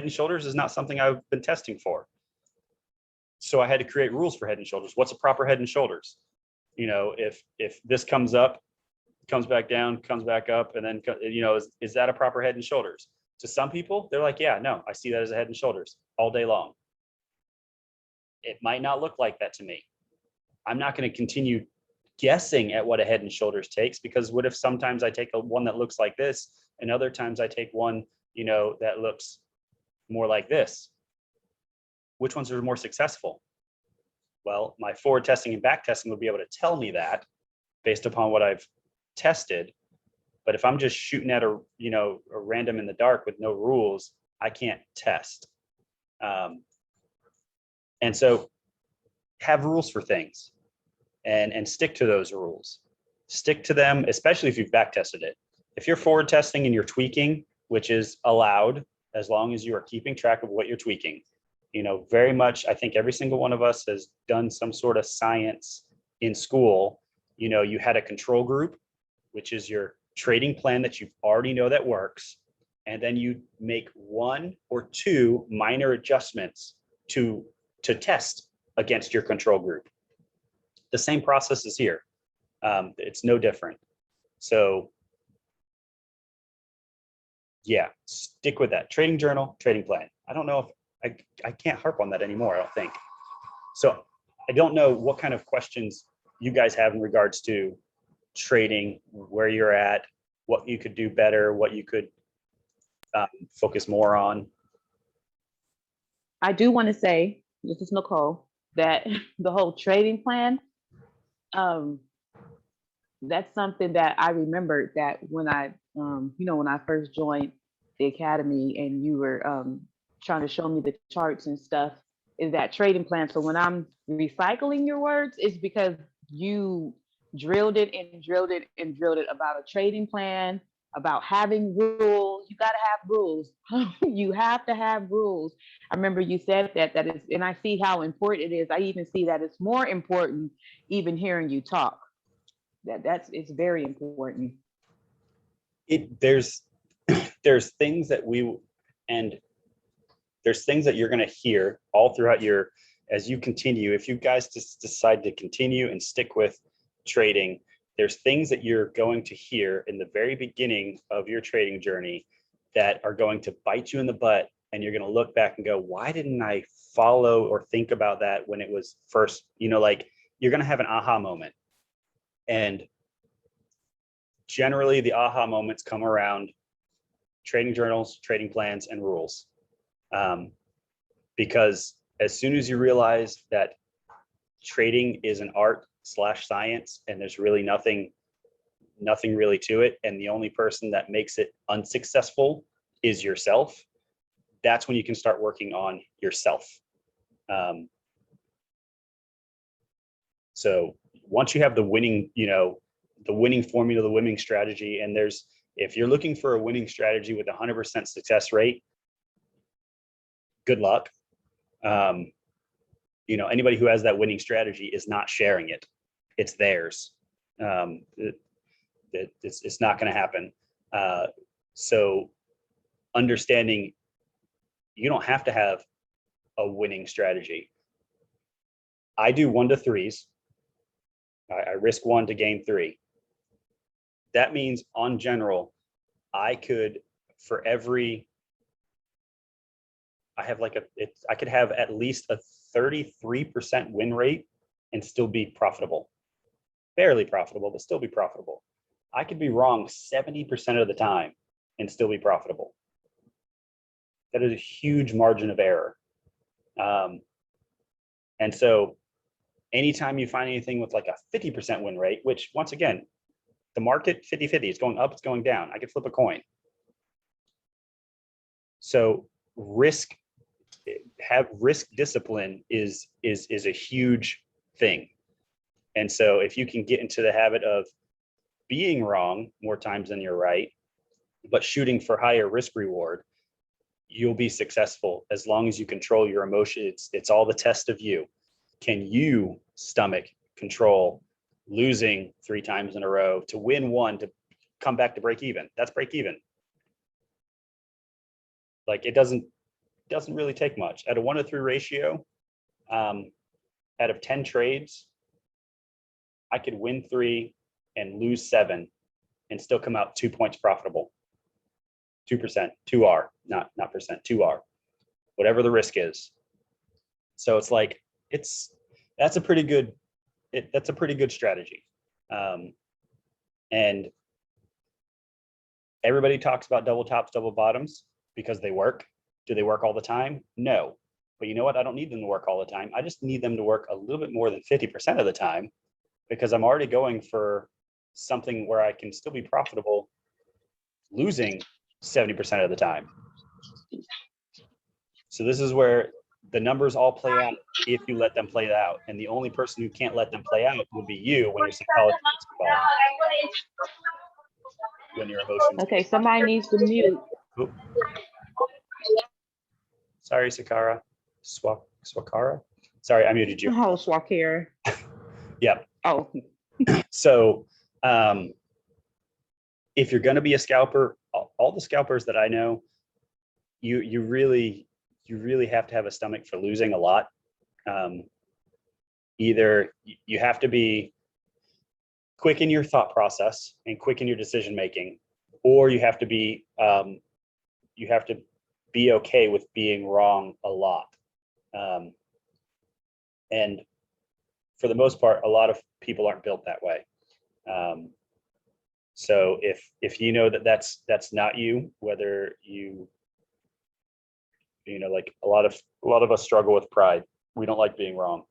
and shoulders is not something I've been testing for. So I had to create rules for head and shoulders. What's a proper head and shoulders? You know, if this comes up, comes back down, comes back up, and then, you know, is that a proper head and shoulders? To some people, they're like, yeah, no, I see that as a head and shoulders all day long. It might not look like that to me. I'm not going to continue guessing at what a head and shoulders takes, because what if sometimes I take one that looks like this and other times I take one, you know, that looks more like this? Which ones are more successful? Well, my forward testing and back testing will be able to tell me that based upon what I've tested. But if I'm just shooting at a, you know, a random in the dark with no rules, I can't test. And so have rules for things and stick to those rules. Stick to them, especially if you've back tested it. If you're forward testing and you're tweaking, which is allowed as long as you are keeping track of what you're tweaking. You know, very much, I think every single one of us has done some sort of science in school. You know, you had a control group, which is your trading plan that you already know that works. And then you make 1 or 2 minor adjustments to test against your control group. The same process is here. It's no different. So yeah, stick with that. Trading journal, trading plan. I don't know if I can't harp on that anymore, I don't think. So I don't know what kind of questions you guys have in regards to trading, where you're at, what you could do better, what you could focus more on. I do want to say, this is Nicole, that the whole trading plan, that's something that I remembered that when I, you know, when I first joined the academy and you were trying to show me the charts and stuff, is that trading plan. So when I'm recycling your words, it's because you drilled it and drilled it and drilled it about a trading plan, about having rules. You got to have rules. You have to have rules. I remember you said that is, and I see how important it is. I even see that it's more important even hearing you talk. It's very important. There's things that there's things that you're going to hear all throughout as you continue. If you guys just decide to continue and stick with trading, there's things that you're going to hear in the very beginning of your trading journey that are going to bite you in the butt, and you're going to look back and go, why didn't I follow or think about that when it was first, you know, like you're going to have an aha moment. And generally the aha moments come around trading journals, trading plans, and rules. Because as soon as you realize that trading is an art/science and there's really nothing really to it, and the only person that makes it unsuccessful is yourself, that's when you can start working on yourself. So once you have the winning, you know, the winning formula, the winning strategy, and if you're looking for a winning strategy with 100% success rate, good luck. You know, anybody who has that winning strategy is not sharing it. It's theirs. It's not going to happen. So understanding you don't have to have a winning strategy. I do 1 to 3s. I risk 1 to gain 3. That means on general, I could, for every, I could have at least a 33% win rate and still be profitable. Barely profitable, but still be profitable. I could be wrong 70% of the time and still be profitable. That is a huge margin of error. And so anytime you find anything with like a 50% win rate, which once again, the market 50-50, it's going up, it's going down. I could flip a coin. So risk discipline is a huge thing. And so if you can get into the habit of being wrong more times than you're right, but shooting for higher risk reward, you'll be successful as long as you control your emotions. It's all the test of you. Can you stomach, control losing 3 times in a row to win 1 to come back to break even? That's break even. Like it doesn't really take much. At a 1-to-3 ratio, out of 10 trades, I could win 3 and lose 7 and still come out 2 points profitable. 2%, 2R, not percent, 2R, whatever the risk is. So it's like, that's a pretty good strategy. And everybody talks about double tops, double bottoms because they work. Do they work all the time? No. But you know what? I don't need them to work all the time. I just need them to work a little bit more than 50% of the time, because I'm already going for something where I can still be profitable losing 70% of the time. So this is where the numbers all play out if you let them play out. And the only person who can't let them play out will be you when your psychology gets involved. When your emotions. Okay, somebody needs to mute. Oop. Sorry, Sakara. Swakara? Sorry, I muted you. Oh, Swakira. Yeah. Oh. So if you're going to be a scalper, all the scalpers that I know, you really have to have a stomach for losing a lot. Either you have to be quick in your thought process and quick in your decision making, or you have to be okay with being wrong a lot. And for the most part, a lot of people aren't built that way. So if you know that that's not you, whether you know, like a lot of us struggle with pride. We don't like being wrong.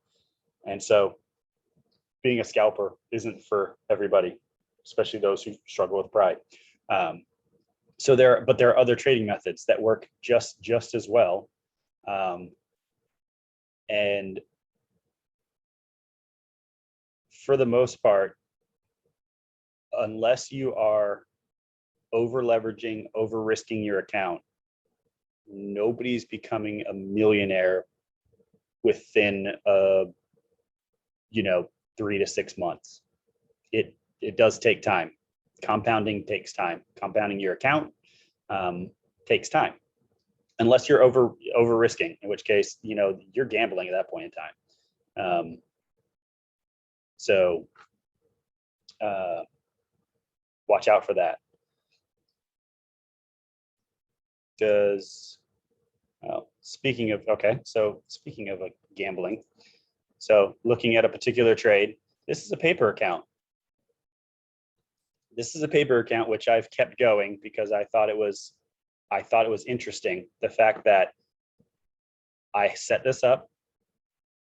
And so being a scalper isn't for everybody, especially those who struggle with pride. So there are other trading methods that work just as well. And for the most part, unless you are over leveraging, over risking your account, nobody's becoming a millionaire within 3 to 6 months. It does take time. Compounding takes time. Compounding your account takes time, unless you're over risking, in which case, you're gambling at that point in time. So watch out for that. Speaking of like gambling, so looking at a particular trade, this is a paper account. This is a paper account which I've kept going because I thought it was interesting. The fact that I set this up,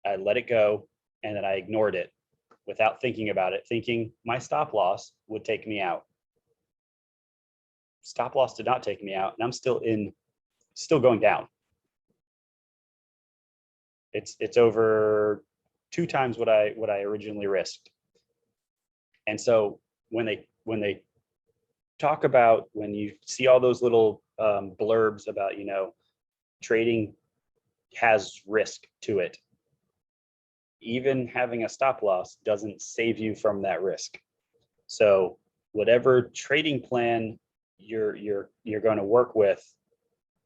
I let it go, and then I ignored it without thinking about it, thinking my stop loss would take me out. Stop loss did not take me out, and I'm still going down. It's over 2 times what I originally risked. And so when they talk about, when you see all those little blurbs about, trading has risk to it, even having a stop loss doesn't save you from that risk. So whatever trading plan you're going to work with,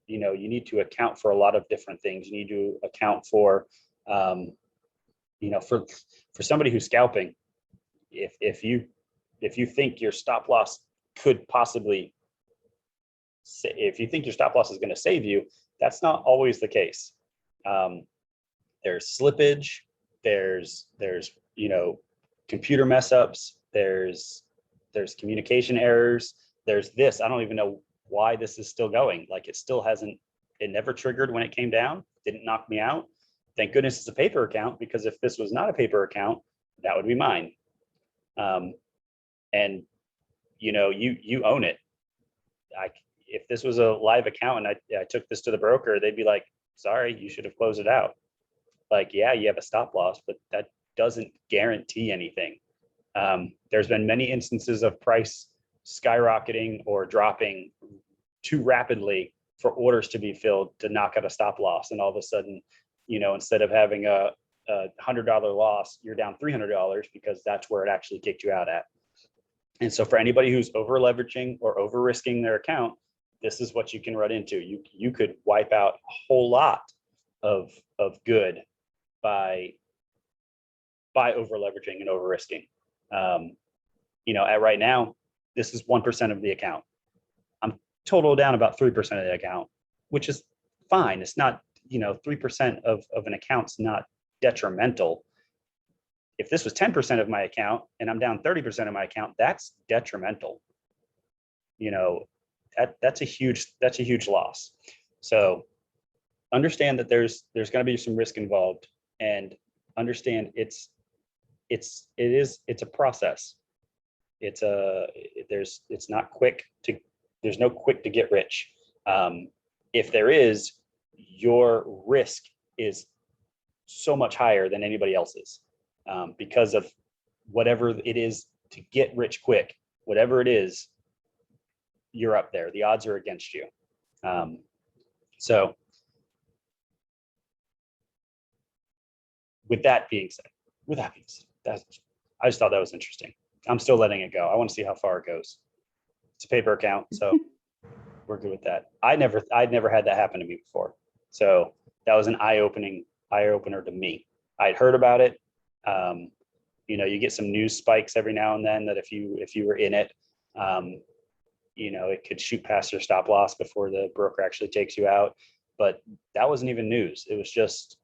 you need to account for a lot of different things. You need to account for, for somebody who's scalping, if you think your stop loss could possibly, if you think your stop loss is going to save you, that's not always the case. There's slippage, there's computer mess ups, there's communication errors, there's this. I don't even know why this is still going. Like, it still hasn't It never triggered when it came down, didn't knock me out. Thank goodness it's a paper account, because if this was not a paper account, that would be mine. And you know, you own it. If this was a live account and I took this to the broker, they'd be like, sorry, you should have closed it out. Like, yeah, you have a stop loss, but that doesn't guarantee anything. There's been many instances of price skyrocketing or dropping too rapidly for orders to be filled to knock out a stop loss. And all of a sudden, you know, instead of having a $100 loss, you're down $300 because that's where it actually kicked you out at. And so for anybody who's over leveraging or over risking their account, this is what you can run into. You could wipe out a whole lot of good by over leveraging and over risking. You know, at right now, this is 1% of the account. I'm total down about 3% of the account, which is fine. It's not, you know, 3% of an account's not detrimental. If this was 10% of my account and I'm down 30% of my account, that's detrimental. You know, that's a huge loss. So understand that there's going to be some risk involved, and understand it's a process. It's not quick to, there's no quick to get rich. If there is, your risk is so much higher than anybody else's, because of whatever it is to get rich quick, whatever it is, you're up there. The odds are against you. So with that being said, I just thought that was interesting. I'm still letting it go. I want to see how far it goes. It's a paper account, so we're good with that. I'd never had that happen to me before. So that was an eye-opener to me. I'd heard about it. You know, you get some news spikes every now and then that if you were in it, you know, it could shoot past your stop loss before the broker actually takes you out. But that wasn't even news. It was just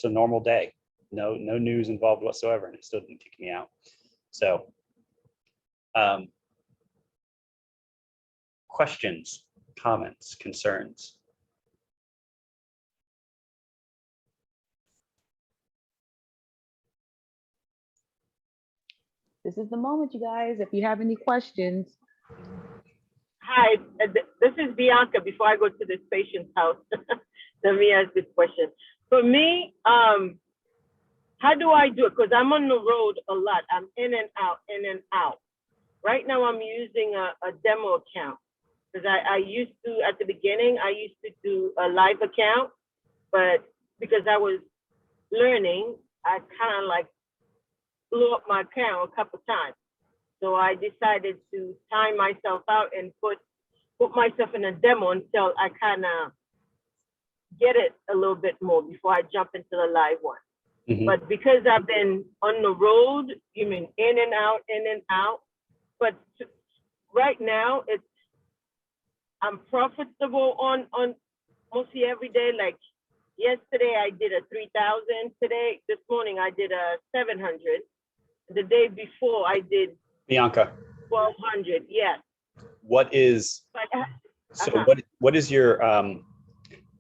a normal day. No news involved whatsoever, and it still didn't kick me out. So questions, comments, concerns? This is the moment, you guys. If you have any questions. Hi, this is Bianca. Before I go to this patient's house, let me ask this question. For me, how do I do it? Because I'm on the road a lot. I'm in and out, in and out. Right now, I'm using a demo account. Because I used to, at the beginning, I used to do a live account. But because I was learning, I kind of like blew up my account a couple times. So I decided to time myself out and put myself in a demo until I kind of get it a little bit more before I jump into the live one. Mm-hmm. But because I've been on the road, you mean in and out. But right now, I'm profitable on mostly every day. Like yesterday, I did a 3,000. This morning, I did a 700. The day before, I did Bianca, 1,200. Yes. What is what is your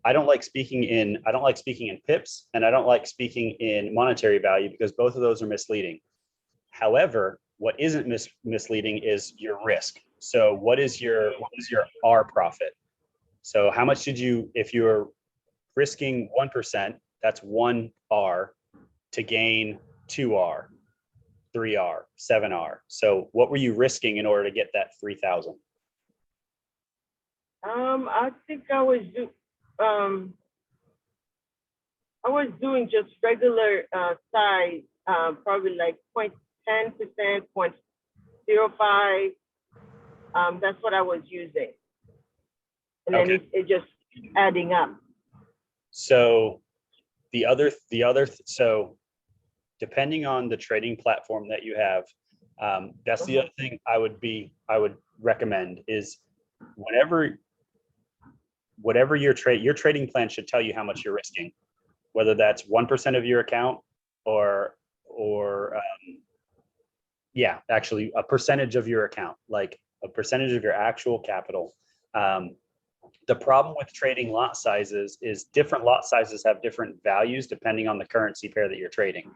I don't like speaking in pips, and I don't like speaking in monetary value, because both of those are misleading. However, what isn't misleading is your risk. So what is your R profit? So how much did you, if you're risking 1%, that's 1 R to gain 2 R, 3 R, 7 R. So what were you risking in order to get that 3,000? I think I was doing just regular size, probably like 0.10%, 0.05. That's what I was using, and then okay. it just adding up. So so depending on the trading platform that you have, that's the other thing I would recommend is whatever your trading plan should tell you how much you're risking, whether that's 1% of your account or actually a percentage of your account, like a percentage of your actual capital. The problem with trading lot sizes is different lot sizes have different values depending on the currency pair that you're trading.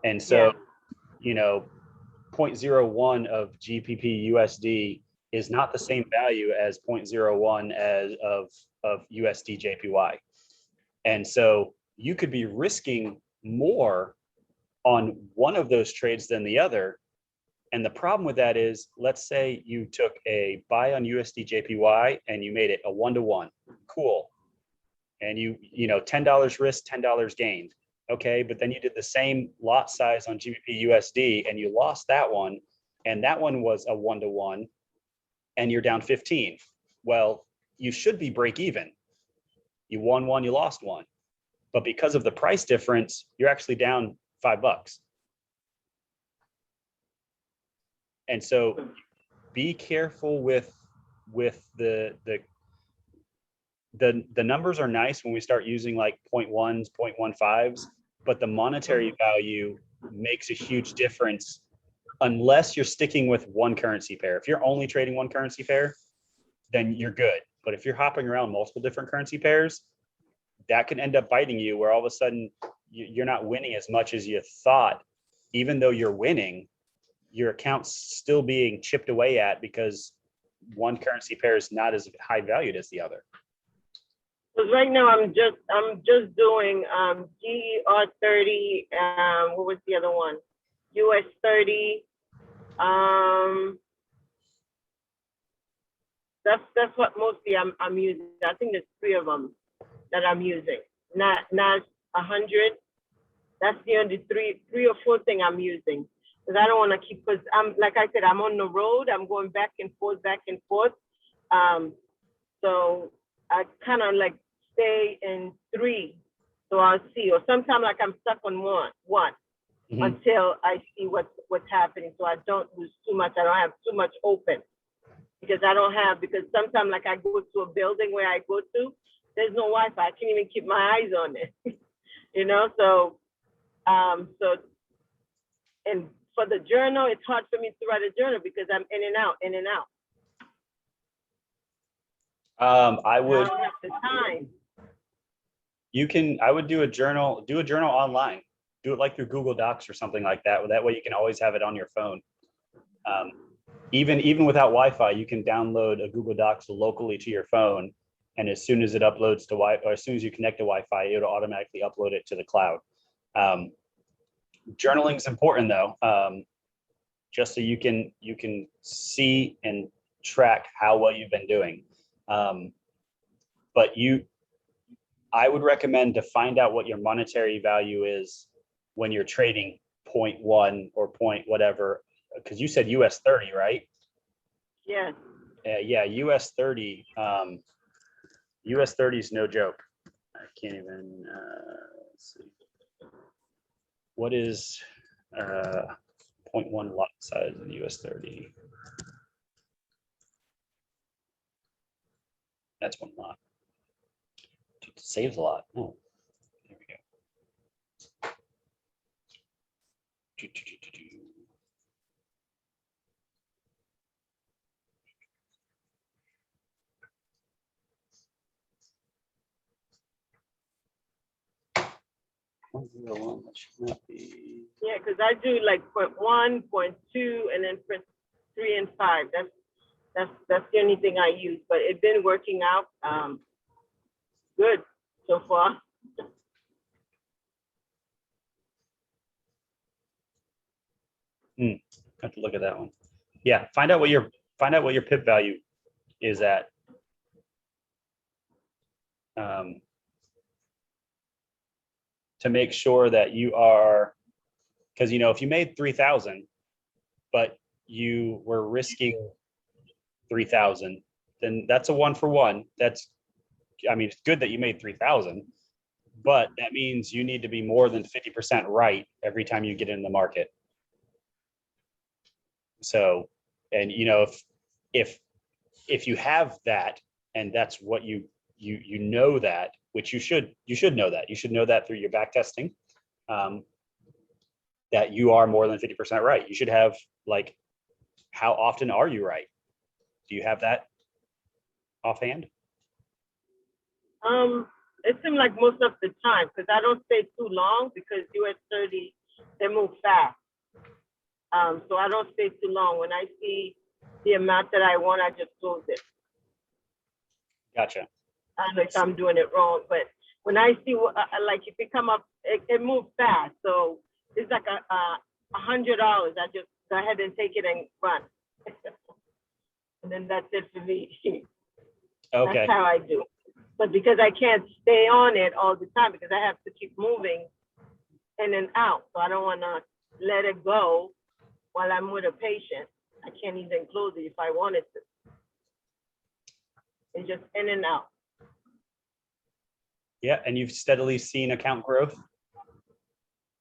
And so, Yeah. you know, 0.01 of GBP USD is not the same value as 0.01 of USD JPY. And so you could be risking more on one of those trades than the other. And the problem with that is, let's say you took a buy on USD JPY and you made it a 1-to-1. Cool. And you know, $10 risk, $10 gained. Okay, but then you did the same lot size on GBP USD and you lost that one, and that one was a 1-to-1, and you're down 15. Well, you should be break even. You won one, you lost one. But because of the price difference, you're actually down $5. And so be careful with the numbers are nice when we start using like 0.1s, 0.15s, but the monetary value makes a huge difference unless you're sticking with one currency pair. If you're only trading one currency pair, then you're good. But if you're hopping around multiple different currency pairs, that can end up biting you, where all of a sudden you're not winning as much as you thought. Even though you're winning, your account's still being chipped away at because one currency pair is not as high valued as the other. Because right now I'm just doing GER30. What was the other one? US30. That's what mostly I'm using. I think there's 3 of them that I'm using. Not 100. That's the only 3 or 4 thing I'm using. Because I don't want to keep, because I'm, like I said, I'm on the road. I'm going back and forth. So I kind of like stay in 3. So I'll see. Or sometimes like I'm stuck on one until I see what's happening. So I don't lose too much. I don't have too much open. Because sometimes like I go to a building where I go to, there's no Wi-Fi. I can't even keep my eyes on it. You know, so and for the journal, it's hard for me to write a journal because I'm in and out. I would. I don't have the time. I would do a journal online. Do it like through Google Docs or something like that. That way you can always have it on your phone. Even without Wi-Fi, you can download a Google Docs locally to your phone. And as soon as it uploads to Wi-Fi, or as soon as you connect to Wi-Fi, it'll automatically upload it to the cloud. Journaling is important though, just so you can see and track how well you've been doing. But I would recommend to find out what your monetary value is when you're trading 0.1 or point whatever, because you said US 30, right? Yeah. Yeah, US 30. US 30 is no joke. I can't even let's see. What is 0.1 lot size in US 30? That's one lot. It saves a lot. Oh, there we go. That should not be. Yeah, because I do like 0.1, 0.2, and then 3 and 5. That's the only thing I use, but it's been working out good so far. Have to look at that one. Yeah, find out what your pip value is at. To make sure that you are, because you know, if you made 3,000, but you were risking 3,000, then that's a 1-for-1. I mean, it's good that you made 3,000, but that means you need to be more than 50% right every time you get in the market. So, and you know, if you have that, and that's what you know that, which you should know that. You should know that through your back testing, that you are more than 50% right. You should have, like, how often are you right? Do you have that offhand? It seems like most of the time, because I don't stay too long because US 30, they move fast. So I don't stay too long. When I see the amount that I want, I just close it. Gotcha. I don't know if I'm doing it wrong, but when I see like if it come up, it moves fast. So it's like $100. I just go ahead and take it and run, and then that's it for me. Okay. That's how I do. But because I can't stay on it all the time because I have to keep moving in and out, so I don't want to let it go while I'm with a patient. I can't even close it if I wanted to. It's just in and out. Yeah, and you've steadily seen account growth?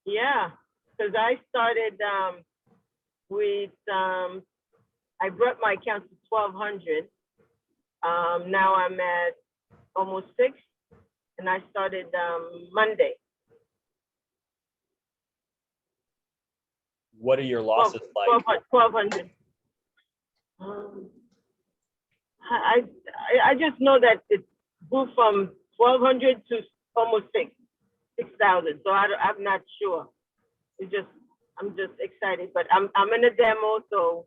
Yeah, because I started with, I brought my account to 1,200. Now I'm at almost 6, and I started Monday. What are your losses like? 1,200. I just know that it grew from 1,200 to almost 6,000. So I'm not sure. It's just I'm just excited, but I'm in a demo, so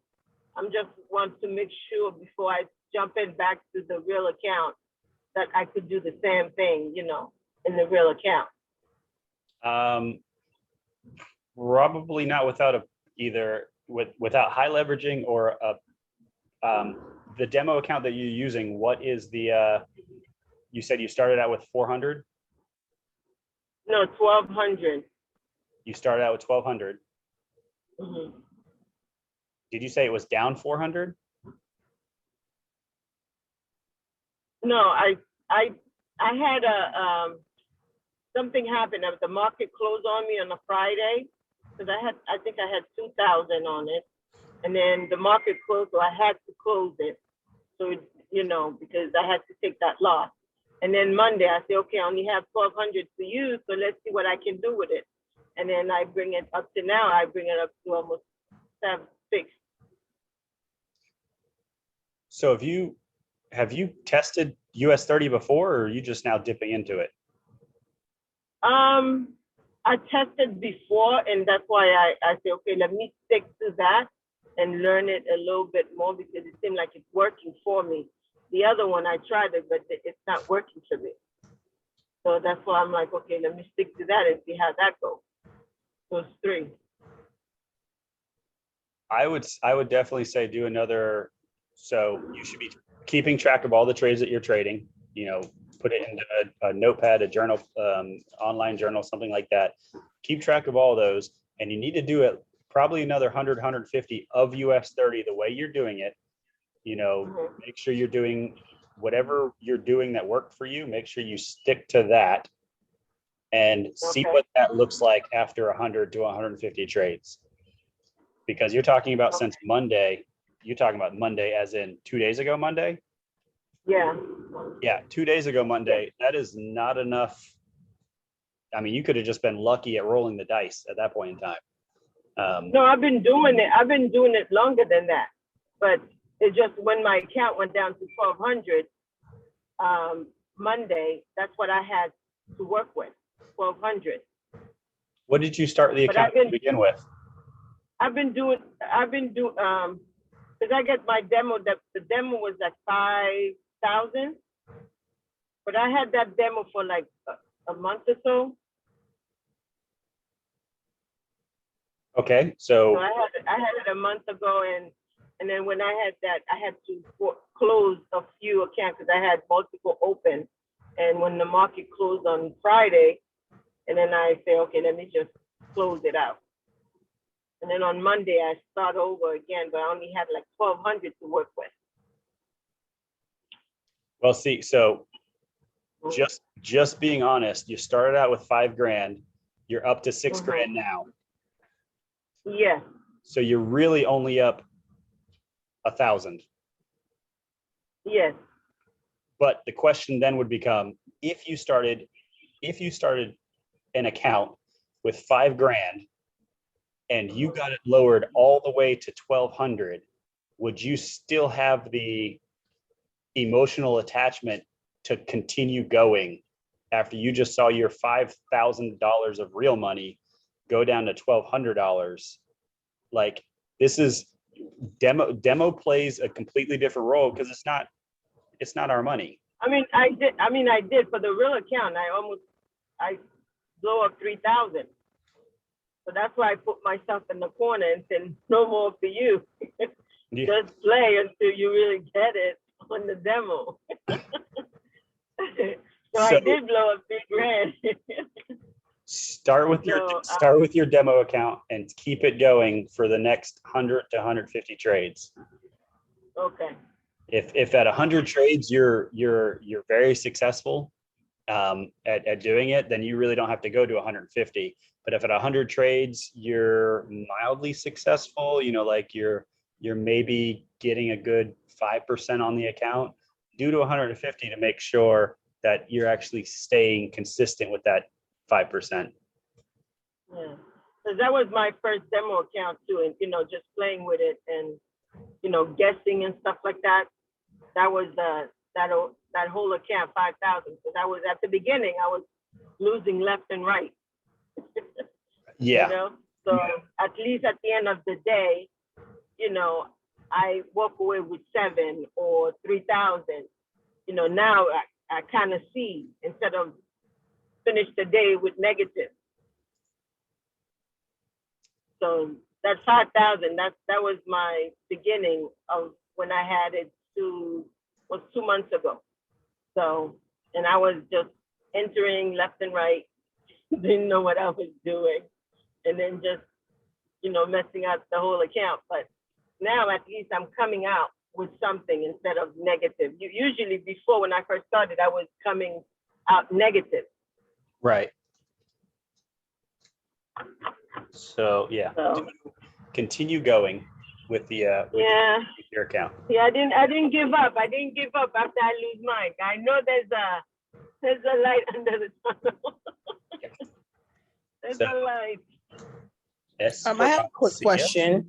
I'm just want to make sure before I jump in back to the real account that I could do the same thing, you know, in the real account. Probably not without without high leveraging or the demo account that you're using. What is the you said you started out with 400? No, 1,200. You started out with 1,200. Mm-hmm. Did you say it was down 400? No, I had something happen. The market closed on me on a Friday because I think I had 2,000 on it, and then the market closed, so I had to close it. So you know, because I had to take that loss. And then Monday I say, okay, I only have 1,200 to use, so let's see what I can do with it. And then I bring it up to now. I bring it up to almost 6. So have you tested US 30 before, or are you just now dipping into it? I tested before, and that's why I say, okay, let me stick to that and learn it a little bit more because it seemed like it's working for me. The other one, I tried it, but it's not working for me. So that's why I'm like, okay, let me stick to that and see how that goes. Those 3. I would definitely say do another. So you should be keeping track of all the trades that you're trading, you know, put it into a notepad, a journal, online journal, something like that. Keep track of all those. And you need to do it probably another 100, 150 of US 30 the way you're doing it. You know, make sure you're doing whatever you're doing that worked for you. Make sure you stick to that and see what that looks like after 100 to 150 trades. Because you're talking about since Monday, you're talking about Monday as in 2 days ago, Monday? Yeah. Yeah, 2 days ago, Monday. That is not enough. I mean, you could have just been lucky at rolling the dice at that point in time. No, I've been doing it. I've been doing it longer than that. But it's just when my account went down to 1,200 Monday, that's what I had to work with, 1,200. What did you start the account to begin with? I've been doing, because I get my demo, the demo was at 5,000, but I had that demo for like a month or so. Okay, so I had it a month ago, and then when I had that, I had to close a few accounts because I had multiple open. And when the market closed on Friday, and then I say, okay, let me just close it out. And then on Monday, I start over again, but I only had like 1,200 to work with. well, see, so just being honest, you started out with 5 grand, you're up to 6 grand now. Yeah. So you're really only up 1,000. Yes. But the question then would become, if you started an account with 5 grand and you got it lowered all the way to 1,200, would you still have the emotional attachment to continue going after you just saw your $5,000 of real money go down to $1,200. Like, this is demo plays a completely different role because it's not our money. I mean, I did for the real account. I blew up 3,000. So that's why I put myself in the corner and said, no more for you. Yeah. Just play until you really get it on the demo. So I did blow up $3,000. Start with your demo account and keep it going for the next 100 to 150 trades. Okay. If at 100 trades you're very successful at doing it, then you really don't have to go to 150. But if at 100 trades you're mildly successful, like you're maybe getting a good 5% on the account, do to 150 to make sure that you're actually staying consistent with that 5%. Yeah, because that was my first demo account too, and just playing with it and guessing and stuff like that. That was that whole account 5,000. Because I was at the beginning, I was losing left and right. Yeah. So at least at the end of the day, I walk away with 7 or 3,000. Now I kind of see instead of finish the day with negative. So that 5,000, that was my beginning of when I had it was 2 months ago. So, and I was just entering left and right, didn't know what I was doing, and then just, messing up the whole account. But now at least I'm coming out with something instead of negative. Usually before, when I first started, I was coming out negative. Right. So yeah, continue going with the with your account. Yeah, I didn't give up. I didn't give up after I lose mine. I know there's a light under the tunnel. There's a light. I have a quick question.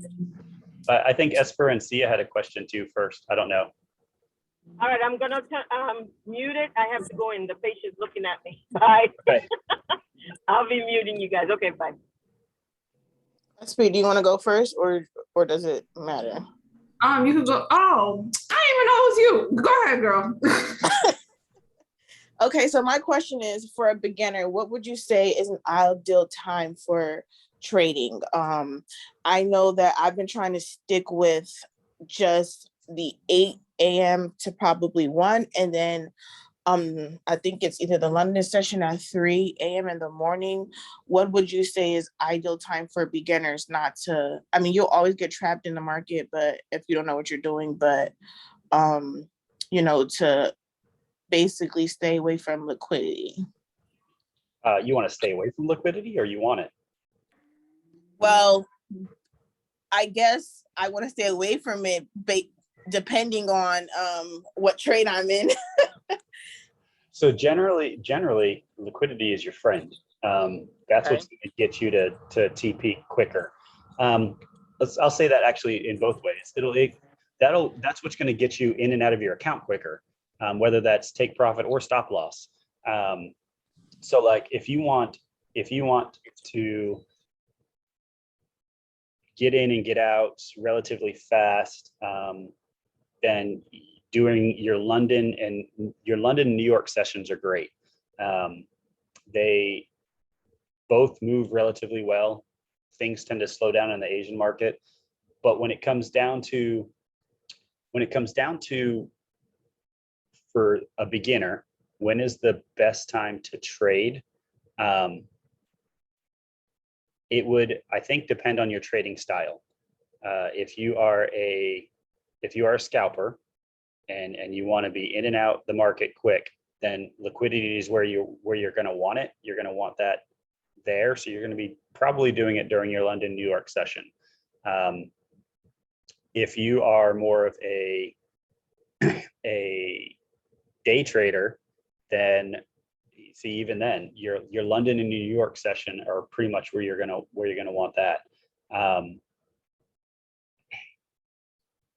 I think Esper and Sia had a question too first. I don't know. All right, I'm gonna mute it. I have to go in. The patient's looking at me. Bye. Okay. I'll be muting you guys. Okay, bye. Speed, do you want to go first, or does it matter? You can go. Oh, I didn't even know it was you. Go ahead, girl. Okay, so my question is, for a beginner, what would you say is an ideal time for trading? I know that I've been trying to stick with just the 8 a.m. to probably 1, and then I think it's either the London session at 3 a.m. in the morning. What would you say is ideal time for beginners not to, you'll always get trapped in the market, but if you don't know what you're doing, but, to basically stay away from liquidity? You want to stay away from liquidity, or you want it? Well, I guess I want to stay away from it, depending on what trade I'm in. So generally, liquidity is your friend. That's what's going to get you to TP quicker. I'll say that actually in both ways. That's what's going to get you in and out of your account quicker, whether that's take profit or stop loss. So like if you want to get in and get out relatively fast, then doing your London and New York sessions are great. They both move relatively well. Things tend to slow down in the Asian market, but when it comes down to for a beginner, when is the best time to trade? It would, I think, depend on your trading style. If you are a scalper and you want to be in and out the market quick, then liquidity is where you're going to want it. You're going to want that there. So you're going to be probably doing it during your London, New York session. If you are more of a day trader, then see, even then your London and New York session are pretty much where you're gonna want that.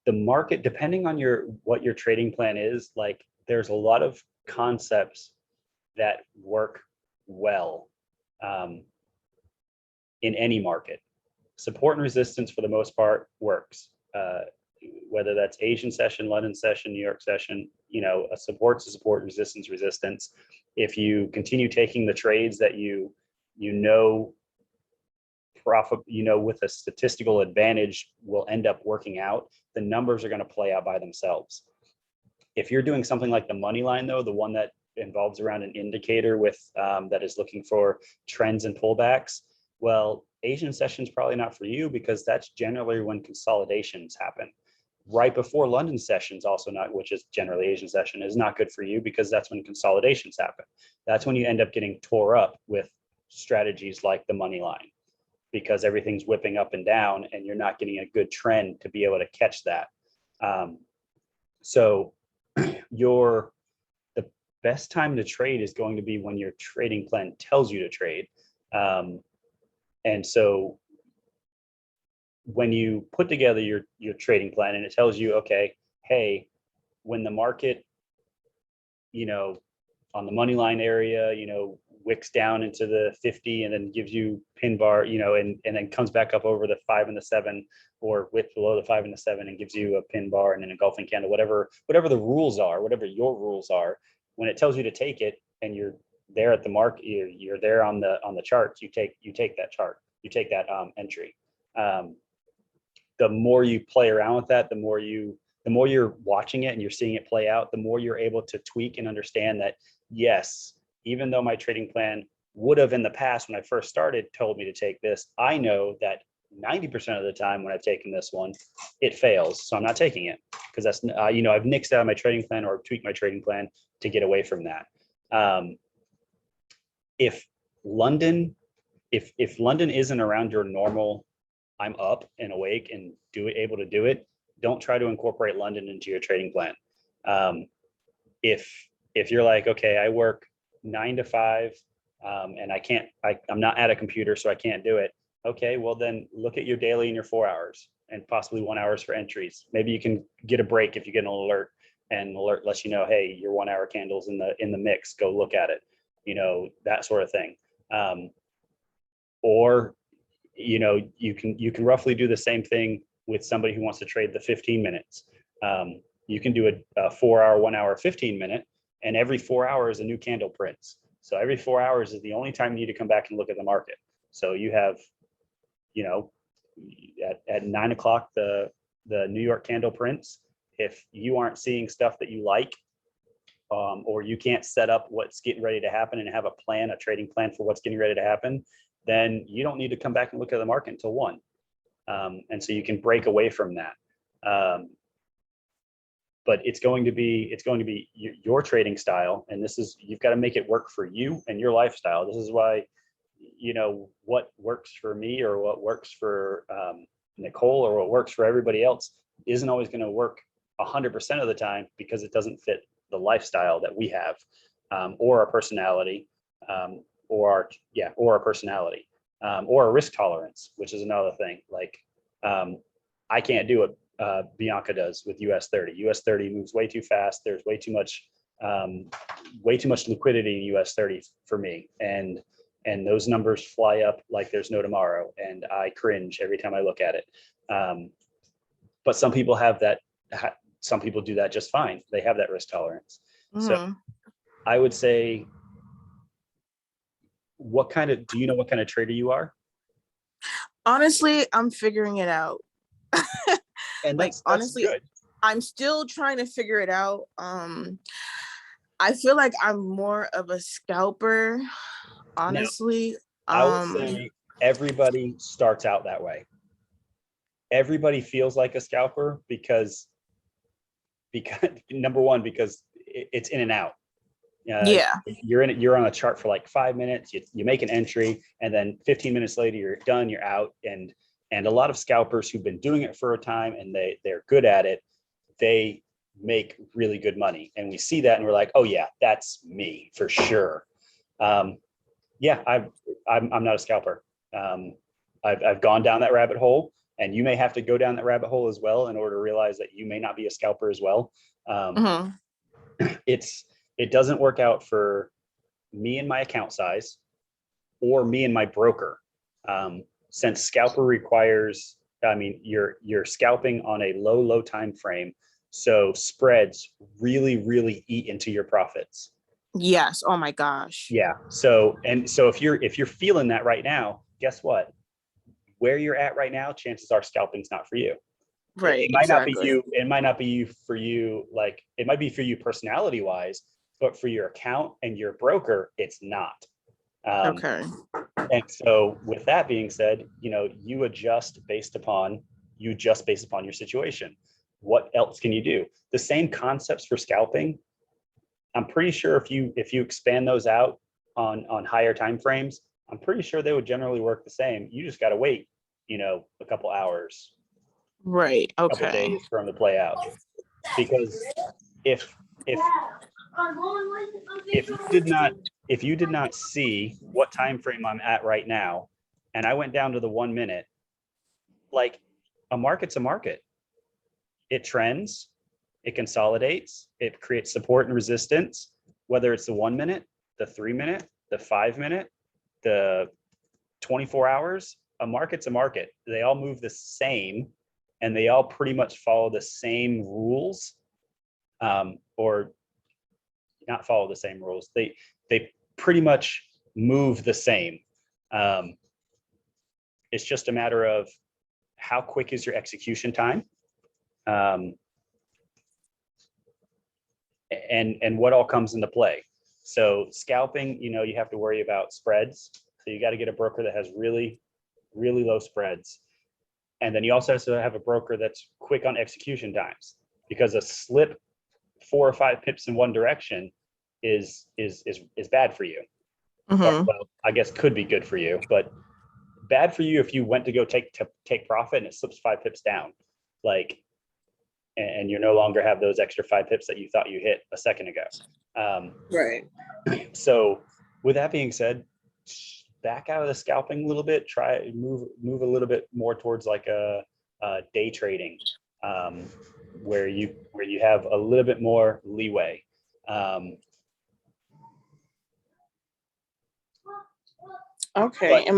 The market, depending on what your trading plan is, like there's a lot of concepts that work well in any market. Support and resistance for the most part works. Whether that's Asian session, London session, New York session, you know, a support to support, resistance, resistance. If you continue taking the trades that you know profit, you know, with a statistical advantage will end up working out, the numbers are going to play out by themselves. If you're doing something like the money line, though, the one that involves around an indicator with that is looking for trends and pullbacks, well, Asian session is probably not for you, because that's generally when consolidations happen. Right before London sessions, also not, which is generally Asian session, is not good for you, because that's when consolidations happen. That's when you end up getting tore up with strategies like the money line, because everything's whipping up and down and you're not getting a good trend to be able to catch that. So the best time to trade is going to be when your trading plan tells you to trade. And so when you put together your trading plan and it tells you, okay, hey, when the market, you know, on the money line area, you know, wicks down into the 50 and then gives you pin bar, you know, and then comes back up over the 5 and the 7, or width below the 5 and the 7 and gives you a pin bar and an engulfing candle, whatever the rules are, whatever your rules are, when it tells you to take it and you're there at the market, you're there on the charts, you take that chart, you take that entry. The more you play around with that, the more you're watching it and you're seeing it play out, the more you're able to tweak and understand that, yes, even though my trading plan would have in the past when I first started told me to take this, I know that 90% of the time when I've taken this one, it fails. So I'm not taking it, because that's, you know, I've nixed out my trading plan or tweaked my trading plan to get away from that. If London isn't around your normal, I'm up and awake and able to do it, don't try to incorporate London into your trading plan. If you're like, okay, I work 9 to 5 and I'm not at a computer, so I can't do it. Okay, well then look at your daily and your 4 hours and possibly 1 hour for entries. Maybe you can get a break if you get an alert, and alert lets you know, hey, your 1 hour candle's in the mix, go look at it, you know, that sort of thing. Or, you know, you can roughly do the same thing with somebody who wants to trade the 15 minutes. You can do a 4 hour, 1 hour, 15 minute, and every 4 hours a new candle prints. So every 4 hours is the only time you need to come back and look at the market. So you have, you know, at 9 o'clock, the New York candle prints. If you aren't seeing stuff that you like, or you can't set up what's getting ready to happen and have a trading plan for what's getting ready to happen, then you don't need to come back and look at the market until 1. And so you can break away from that. But it's going to be your trading style, and you've got to make it work for you and your lifestyle. This is why, you know, what works for me or what works for Nicole or what works for everybody else isn't always going to work 100% of the time, because it doesn't fit the lifestyle that we have, or our personality, or our personality, or a risk tolerance, which is another thing. Like, I can't do what Bianca does with US 30. US 30 moves way too fast. There's way too much liquidity in US 30 for me. And those numbers fly up like there's no tomorrow. And I cringe every time I look at it. But some people have that. Some people do that just fine. They have that risk tolerance. Mm-hmm. So I would say, do you know what kind of trader you are? Honestly, I'm figuring it out. And like, that's honestly, good. I'm still trying to figure it out. I feel like I'm more of a scalper, honestly. I would say everybody starts out that way. Everybody feels like a scalper because number one, because it's in and out. Yeah. You're on a chart for like 5 minutes, you make an entry, and then 15 minutes later you're done, you're out. And a lot of scalpers who've been doing it for a time and they're good at it, they make really good money. And we see that and we're like, oh yeah, that's me for sure. I'm not a scalper. I've gone down that rabbit hole, and you may have to go down that rabbit hole as well in order to realize that you may not be a scalper as well. It's it doesn't work out for me and my account size or me and my broker. Since scalper requires, I mean, you're scalping on a low time frame. So spreads really eat into your profits. Yes. Oh my gosh. Yeah. So if you're feeling that right now, guess what? Where you're at right now, chances are scalping's not for you. Right. It might not be exactly. you. It might not be you for you. Like it might be for you personality wise, but for your account and your broker, it's not. Okay. And so with that being said, you adjust based upon your situation. What else can you do? The same concepts for scalping. I'm pretty sure if you expand those out on higher time frames, I'm pretty sure they would generally work the same. You just got to wait, a couple hours, Right. a couple Okay. days for them to play out. Because if you did not see what time frame I'm at right now, and I went down to the 1 minute, like a market's a market. It trends, it consolidates, it creates support and resistance, whether it's the 1 minute, the 3 minute, the 5 minute, the 24 hours, a market's a market. They all move the same and they all pretty much follow the same rules, or not follow the same rules. They pretty much move the same. It's just a matter of how quick is your execution time, and what all comes into play. So scalping, you have to worry about spreads. So you got to get a broker that has really low spreads. And then you also have to have a broker that's quick on execution times, because a slip 4 or 5 pips in one direction is bad for you. Mhm. Well, I guess could be good for you, but bad for you if you went to go take profit and it slips 5 pips down, and you no longer have those extra 5 pips that you thought you hit a second ago. Right. So with that being said, back out of the scalping a little bit, try move a little bit more towards like a day trading, where you have a little bit more leeway. Okay. But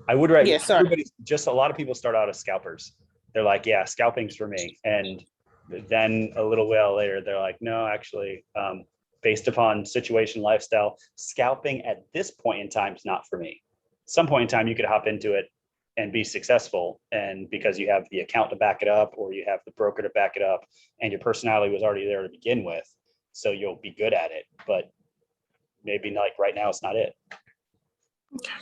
I would Yeah, sorry. just a lot of people start out as scalpers. They're like, yeah, scalping's for me. And then a little while later, they're like, no, actually, based upon situation, lifestyle, scalping at this point in time is not for me. Some point in time, you could hop into it and be successful. And because you have the account to back it up, or you have the broker to back it up, and your personality was already there to begin with, so you'll be good at it. But maybe like right now, it's not it.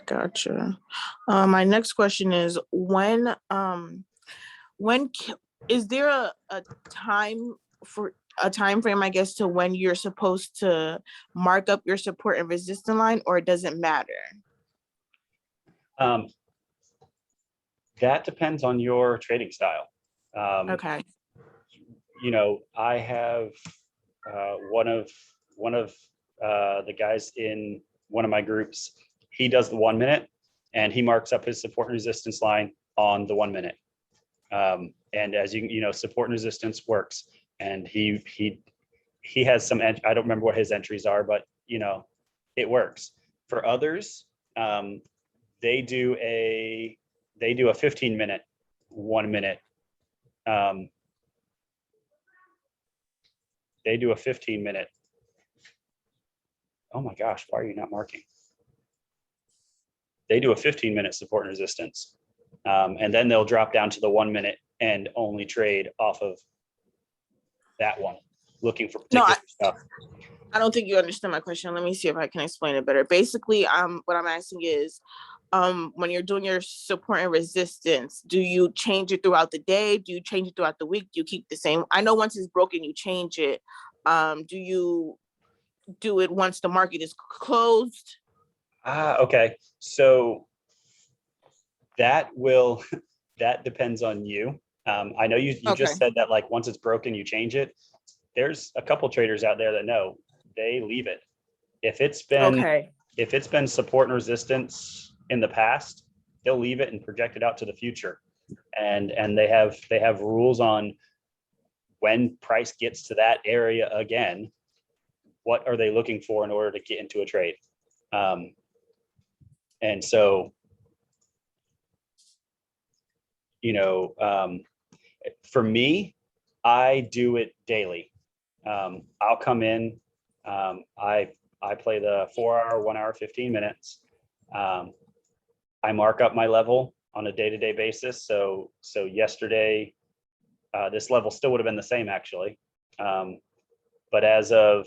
Gotcha. My next question is is there a time frame, I guess, to when you're supposed to mark up your support and resistance line, or it doesn't matter? That depends on your trading style. Okay. I have one of the guys in one of my groups. He does the 1 minute, and he marks up his support and resistance line on the 1 minute. And as support and resistance works, and he has some, I don't remember what his entries are, but it works. For others, they do a 15-minute, 1 minute. They do a 15-minute. Oh my gosh, why are you not marking? They do a 15-minute support and resistance. And then they'll drop down to the 1 minute and only trade off of that one, looking for particular stuff. I don't think you understand my question. Let me see if I can explain it better. Basically, what I'm asking is, when you're doing your support and resistance, do you change it throughout the day? Do you change it throughout the week? Do you keep the same? I know once it's broken, you change it. Do you do it once the market is closed? Okay. So that depends on you. I know you Okay. just said that like once it's broken, you change it. There's a couple traders out there that know they leave it. If it's been support and resistance in the past, they'll leave it and project it out to the future. And they have rules on when price gets to that area again, what are they looking for in order to get into a trade? And so, you know, for me, I do it daily. I'll come in, I play the 4 hour, 1 hour, 15 minutes. I mark up my level on a day-to-day basis. So yesterday, this level still would have been the same actually. But as of,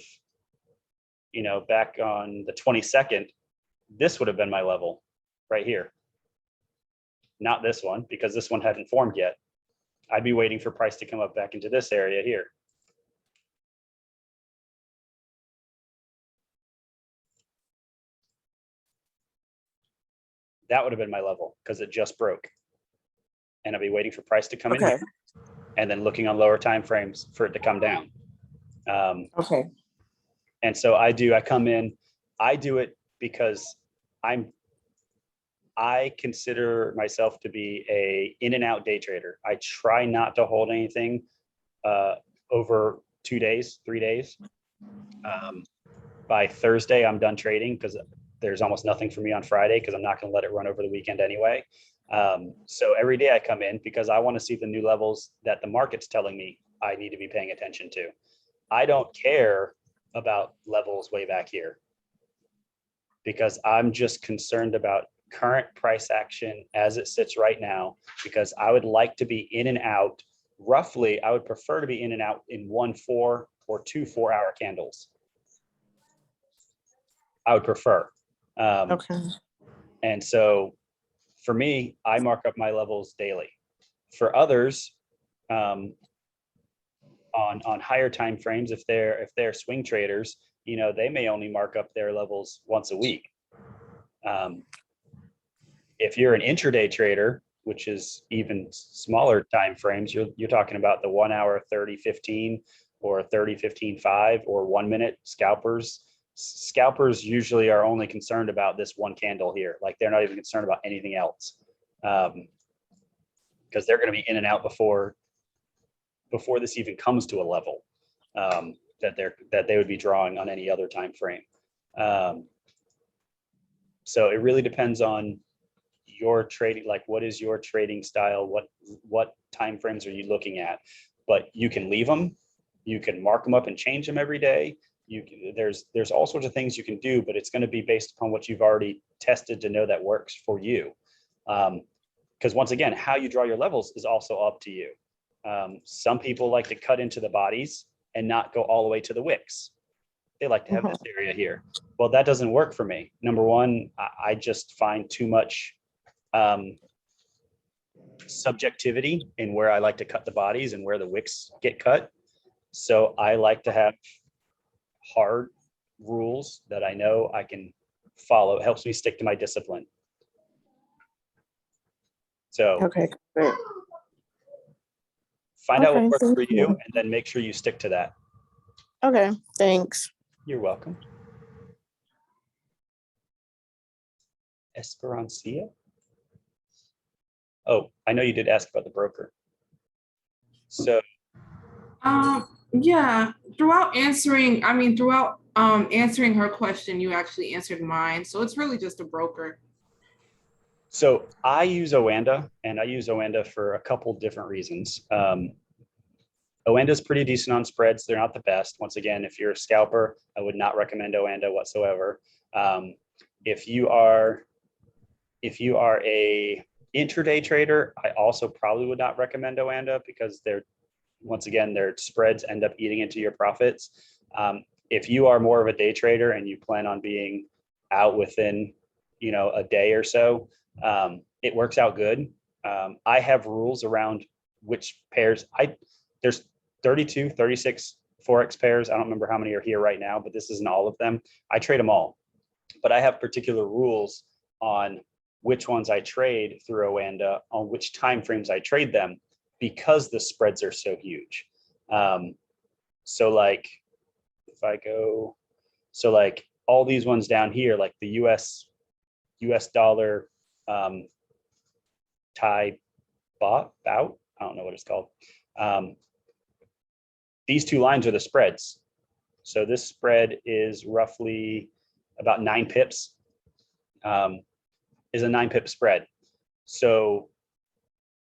you know, back on the 22nd, this would have been my level right here. Not this one, because this one hadn't formed yet. I'd be waiting for price to come up back into this area here. That would have been my level because it just broke. And I'd be waiting for price to come in here, and then looking on lower time frames for it to come down. Okay. And so I come in, I do it because I consider myself to be a in and out day trader. I try not to hold anything over 2 days, 3 days. By Thursday, I'm done trading because there's almost nothing for me on Friday because I'm not going to let it run over the weekend anyway. So every day I come in because I want to see the new levels that the market's telling me I need to be paying attention to. I don't care about levels way back here because I'm just concerned about current price action as it sits right now, because I would like to be in and out. Roughly, I would prefer to be in and out in 1 4 or 2 4 hour candles. I would prefer. Okay. And so for me, I mark up my levels daily. For others, on higher time frames, if they're swing traders, you know, they may only mark up their levels once a week. If you're an intraday trader, which is even smaller time frames, you're talking about the 1 hour 30-15 or 30-15-5 or 1 minute scalpers. Scalpers usually are only concerned about this one candle here. Like they're not even concerned about anything else, because they're going to be in and out before this even comes to a level that they would be drawing on any other time frame. So it really depends on your trading, like what is your trading style, what time frames are you looking at? But you can leave them, you can mark them up and change them every day. There's all sorts of things you can do, but it's going to be based upon what you've already tested to know that works for you. Because once again, how you draw your levels is also up to you. Some people like to cut into the bodies and not go all the way to the wicks. They like to have this area here. Well, that doesn't work for me. Number one, I just find too much subjectivity in where I like to cut the bodies and where the wicks get cut. So I like to have hard rules that I know I can follow. It helps me stick to my discipline. So Okay, great. find out what Okay, works thank for you. you and then make sure you stick to that. Okay, thanks. You're welcome. Esperancia? Oh, I know you did ask about the broker. So Yeah, throughout answering her question, you actually answered mine. So it's really just a broker. So I use Oanda, and I use Oanda for a couple different reasons. Oanda is pretty decent on spreads. They're not the best. Once again, if you're a scalper, I would not recommend Oanda whatsoever. If you are a intraday trader, I also probably would not recommend Oanda because once again, their spreads end up eating into your profits. If you are more of a day trader and you plan on being out within, a day or so, it works out good. I have rules around which pairs. There's 32, 36 Forex pairs. I don't remember how many are here right now, but this isn't all of them. I trade them all, but I have particular rules on which ones I trade through Oanda, on which time frames I trade them, because the spreads are so huge. So like if I go, so like all these ones down here, like the US dollar Thai bout, I don't know what it's called. These two lines are the spreads. So this spread is roughly about 9 pips, is a 9 pip spread. So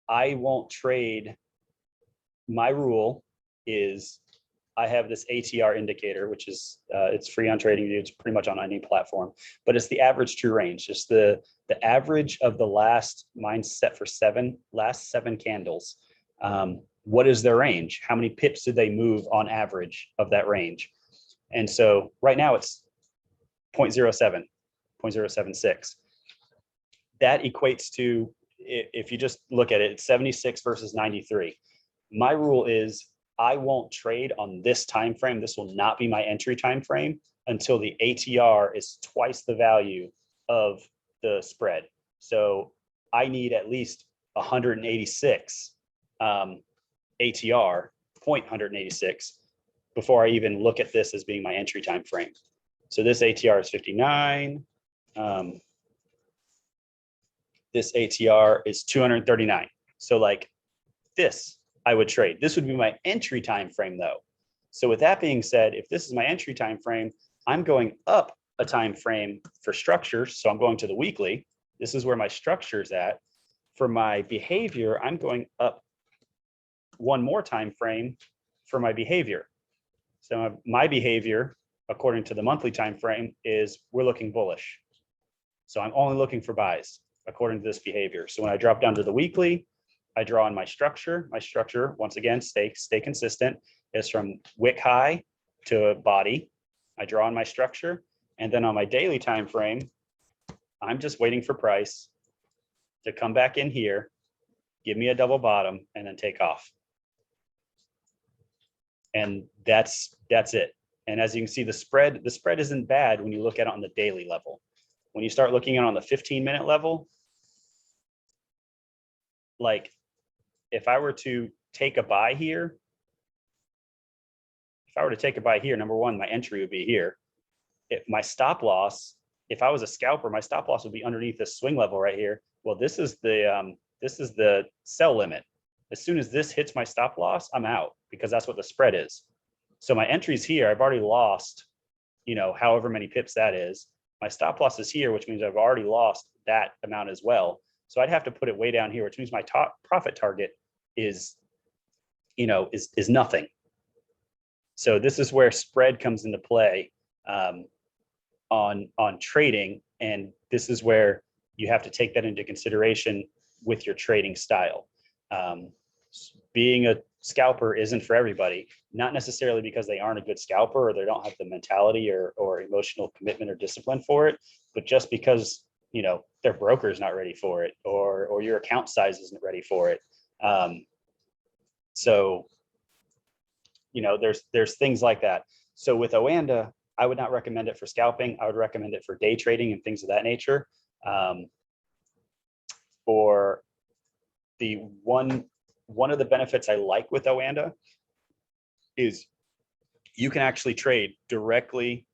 I won't trade. My rule is I have this ATR indicator, which is it's free on TradingView. It's pretty much on any platform, but it's the average true range, just the average of the last, mine's set for last 7 candles. What is their range? How many pips did they move on average of that range? And so right now it's 0.07, 0.076. That equates to, if you just look at it, it's 76 versus 93. My rule is I won't trade on this time frame. This will not be my entry time frame until the ATR is twice the value of the spread. So I need at least 186 ATR, 0.186, before I even look at this as being my entry time frame. So this ATR is 59. This ATR is 239. So like this, I would trade. This would be my entry time frame though. So with that being said, if this is my entry time frame, I'm going up a time frame for structure. So I'm going to the weekly. This is where my structure is at. For my behavior, I'm going up one more time frame for my behavior. So my behavior, according to the monthly time frame, is we're looking bullish. So I'm only looking for buys according to this behavior. So when I drop down to the weekly, I draw on my structure. My structure, once again, stay consistent, is from wick high to body. I draw on my structure, and then on my daily time frame, I'm just waiting for price to come back in here, give me a double bottom, and then take off. And that's it. And as you can see, the spread isn't bad when you look at it on the daily level. When you start looking at it on the 15-minute level, like if I were to take a buy here, number one, my entry would be here. If my stop loss, if I was a scalper, my stop loss would be underneath this swing level right here. Well, this is the sell limit. As soon as this hits my stop loss, I'm out, because that's what the spread is. So my entry's here. I've already lost, however many pips that is. My stop loss is here, which means I've already lost that amount as well. So I'd have to put it way down here, which means my top profit target is nothing. So this is where spread comes into play on trading, and this is where you have to take that into consideration with your trading style. Being a scalper isn't for everybody, not necessarily because they aren't a good scalper or they don't have the mentality or emotional commitment or discipline for it, but just because their broker's not ready for it, or your account size isn't ready for it. So there's things like that. So with Oanda, I would not recommend it for scalping. I would recommend it for day trading and things of that nature. For the one of the benefits I like with Oanda is you can actually trade directly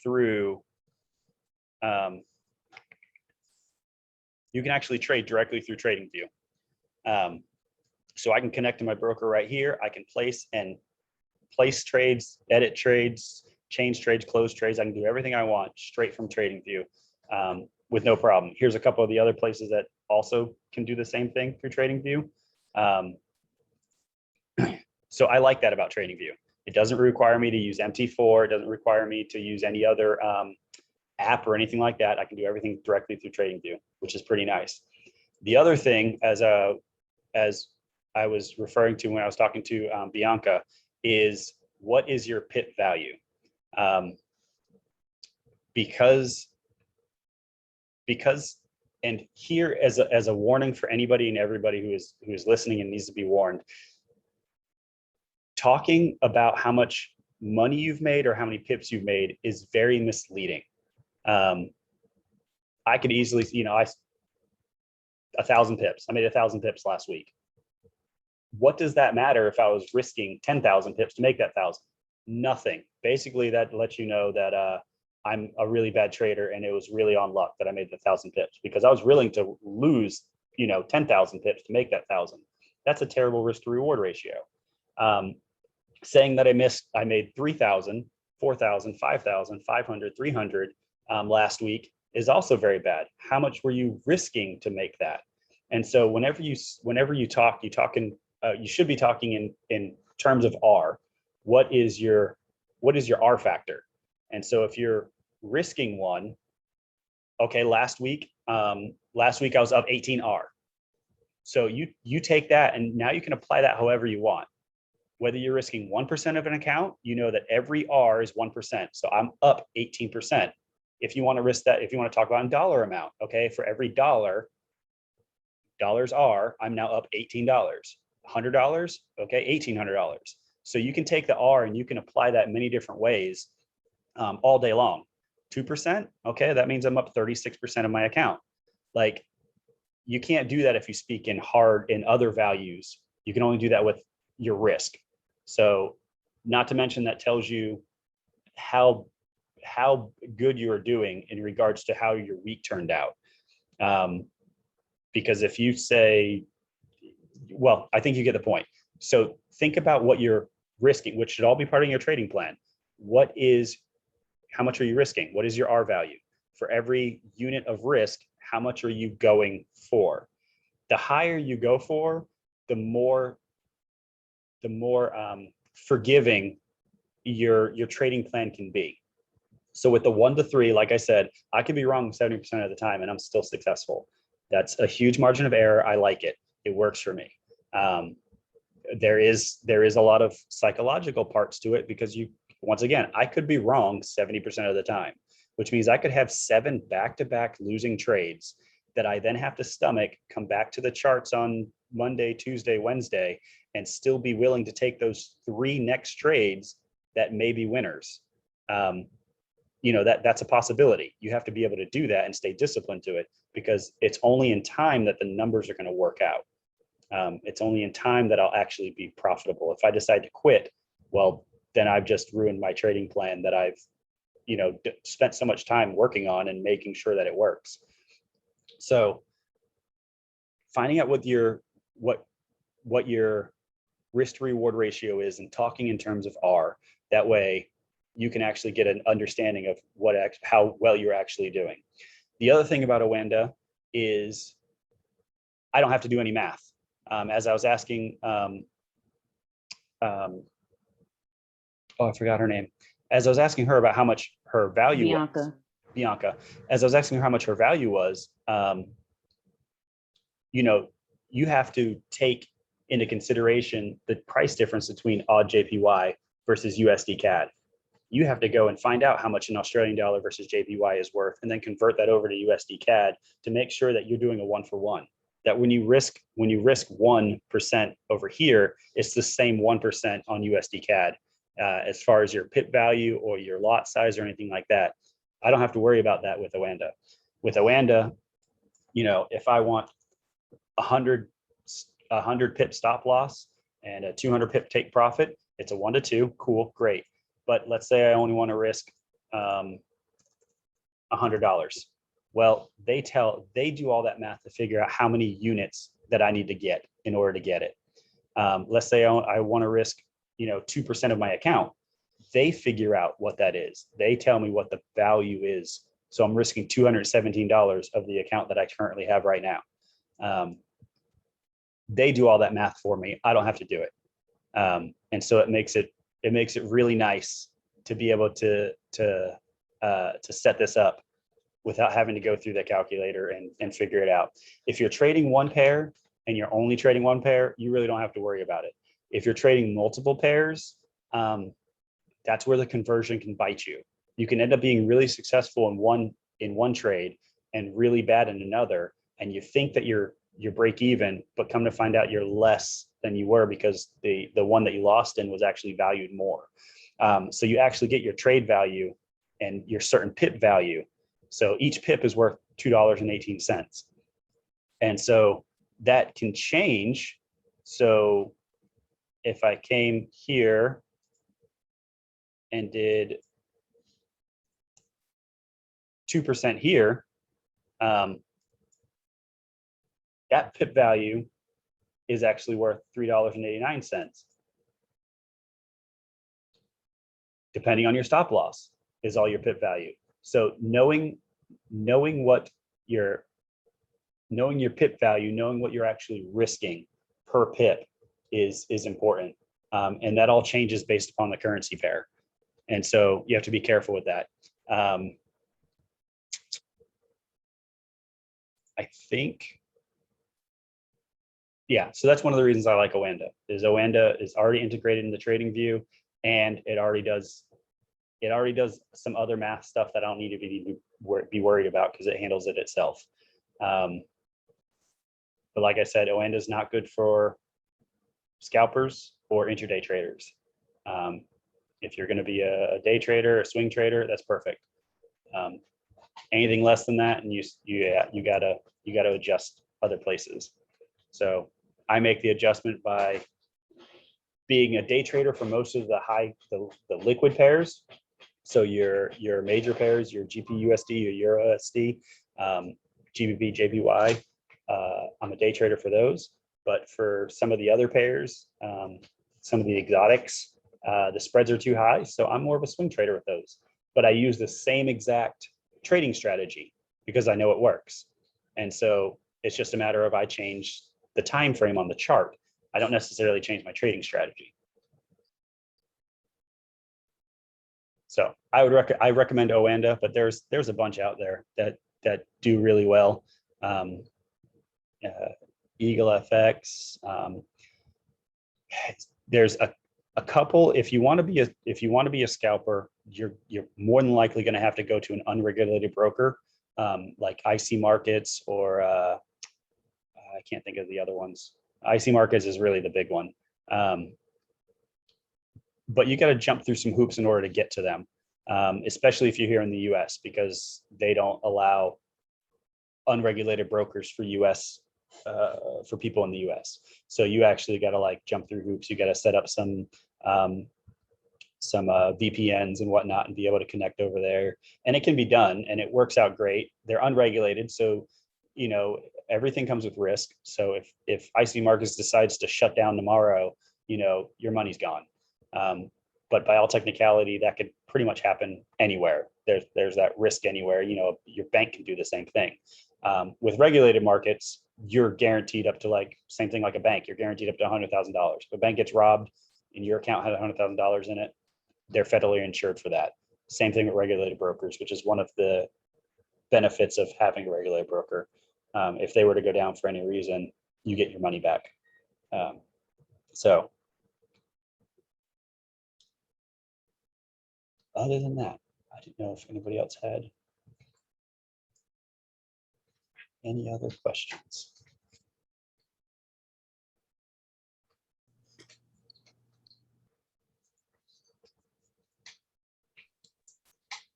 through TradingView. So I can connect to my broker right here. I can place trades, edit trades, change trades, close trades. I can do everything I want straight from TradingView with no problem. Here's a couple of the other places that also can do the same thing through TradingView. So I like that about TradingView. It doesn't require me to use MT4. It doesn't require me to use any other app or anything like that. I can do everything directly through TradingView, which is pretty nice. The other thing, as I was referring to when I was talking to Bianca, is what is your pip value? Because, and here as a warning for anybody and everybody who is listening and needs to be warned, talking about how much money you've made or how many pips you've made is very misleading. I could easily, 1,000 pips. I made 1,000 pips last week. What does that matter if I was risking 10,000 pips to make that 1,000? Nothing. Basically, that lets you know that I'm a really bad trader, and it was really on luck that I made the 1,000 pips, because I was willing to lose, 10,000 pips to make that 1,000. That's a terrible risk to reward ratio. Saying that I made 3,000 4,000, 5,000, 500, 300 last week is also very bad. How much were you risking to make that? And so whenever you talk, you should be talking in terms of R. What is your R factor? And so if you're risking one, okay, last week I was up 18 R. So you take that and now you can apply that however you want. Whether you're risking 1% of an account, you know that every R is 1%. So I'm up 18%. If you want to risk that, if you want to talk about a dollar amount, okay, for every dollars are, I'm now up $18. $100, okay, $1,800. So you can take the R and you can apply that in many different ways all day long. 2%, okay, that means I'm up 36% of my account. Like, you can't do that if you speak in other values. You can only do that with your risk. So not to mention that tells you how good you are doing in regards to how your week turned out. Because if you say, well, I think you get the point. So think about what you're risking, which should all be part of your trading plan. How much are you risking? What is your R value? For every unit of risk, how much are you going for? The higher you go for, the more forgiving your trading plan can be. So with the 1 to 3, like I said, I could be wrong 70% of the time and I'm still successful. That's a huge margin of error. I like it. It works for me. There is a lot of psychological parts to it because once again, I could be wrong 70% of the time, which means I could have 7 back-to-back losing trades that I then have to stomach, come back to the charts on Monday, Tuesday, Wednesday, and still be willing to take those 3 next trades that may be winners. That's a possibility. You have to be able to do that and stay disciplined to it because it's only in time that the numbers are going to work out. It's only in time that I'll actually be profitable. If I decide to quit, well, then I've just ruined my trading plan that I've, spent so much time working on and making sure that it works. So finding out what your risk to reward ratio is and talking in terms of R, that way you can actually get an understanding of how well you're actually doing. The other thing about Awanda is I don't have to do any math. As I was asking, I forgot her name. As I was asking her about how much her value was, Bianca, as I was asking her how much her value was, you have to take into consideration the price difference between odd JPY versus USD CAD. You have to go and find out how much an Australian dollar versus JPY is worth, and then convert that over to USD CAD to make sure that you're doing a 1-for-1. That when you risk 1% over here, it's the same 1% on USD CAD. As far as your pip value or your lot size or anything like that, I don't have to worry about that with Awanda. With Awanda, if I want 100 pip stop loss and a 200 pip take profit, it's a 1 to 2, cool, great. But let's say I only want to risk $100. Well, they do all that math to figure out how many units that I need to get in order to get it. Let's say I want to risk 2% of my account. They figure out what that is. They tell me what the value is. So I'm risking $217 of the account that I currently have right now. They do all that math for me. I don't have to do it. And so it makes it really nice to be able to set this up without having to go through the calculator and figure it out. If you're trading one pair and you're only trading one pair, you really don't have to worry about it. If you're trading multiple pairs, that's where the conversion can bite you. You can end up being really successful in one trade and really bad in another, and you think that you're break even, but come to find out you're less than you were because the one that you lost in was actually valued more. So you actually get your trade value and your certain pip value. So each pip is worth $2.18. And so that can change. So if I came here and did 2% here, that pip value is actually worth $3.89. depending on your stop loss, is all your pip value. So knowing what your pip value, knowing what you're actually risking per pip is important. And that all changes based upon the currency pair. And so you have to be careful with that. I think, yeah, so that's one of the reasons I like Oanda, is Oanda is already integrated in the trading view, and it already does some other math stuff that I don't need to be worried about because it handles it itself. But like I said, Oanda is not good for scalpers or intraday traders. If you're going to be a day trader, a swing trader, that's perfect. Anything less than that, and you gotta adjust other places. So I make the adjustment by being a day trader for most of the liquid pairs. So your major pairs, your GPUSD, your EURUSD, GBP, JPY. I'm a day trader for those, but for some of the other pairs, some of the exotics, the spreads are too high, so I'm more of a swing trader with those. But I use the same exact trading strategy because I know it works. And so it's just a matter of I change the time frame on the chart. I don't necessarily change my trading strategy. So I recommend Oanda, but there's a bunch out there that do really well. Eagle FX. There's a couple. If you want to be a scalper, you're more than likely going to have to go to an unregulated broker, like IC Markets, or I can't think of the other ones. IC Markets is really the big one. But you got to jump through some hoops in order to get to them, especially if you're here in the US, because they don't allow unregulated brokers for US, for people in the US. So you actually got to like jump through hoops. You got to set up some VPNs and whatnot and be able to connect over there. And it can be done, and it works out great. They're unregulated, so you know everything comes with risk. So if IC Markets decides to shut down tomorrow, you know your money's gone. But by all technicality, that could pretty much happen anywhere. There's that risk anywhere. You know, your bank can do the same thing. With regulated markets, you're guaranteed up to, like, same thing like a bank. You're guaranteed up to $100,000. If a bank gets robbed and your account had $100,000 in it, they're federally insured for that. Same thing with regulated brokers, which is one of the benefits of having a regulated broker. If they were to go down for any reason, you get your money back. So other than that, I didn't know if anybody else had any other questions.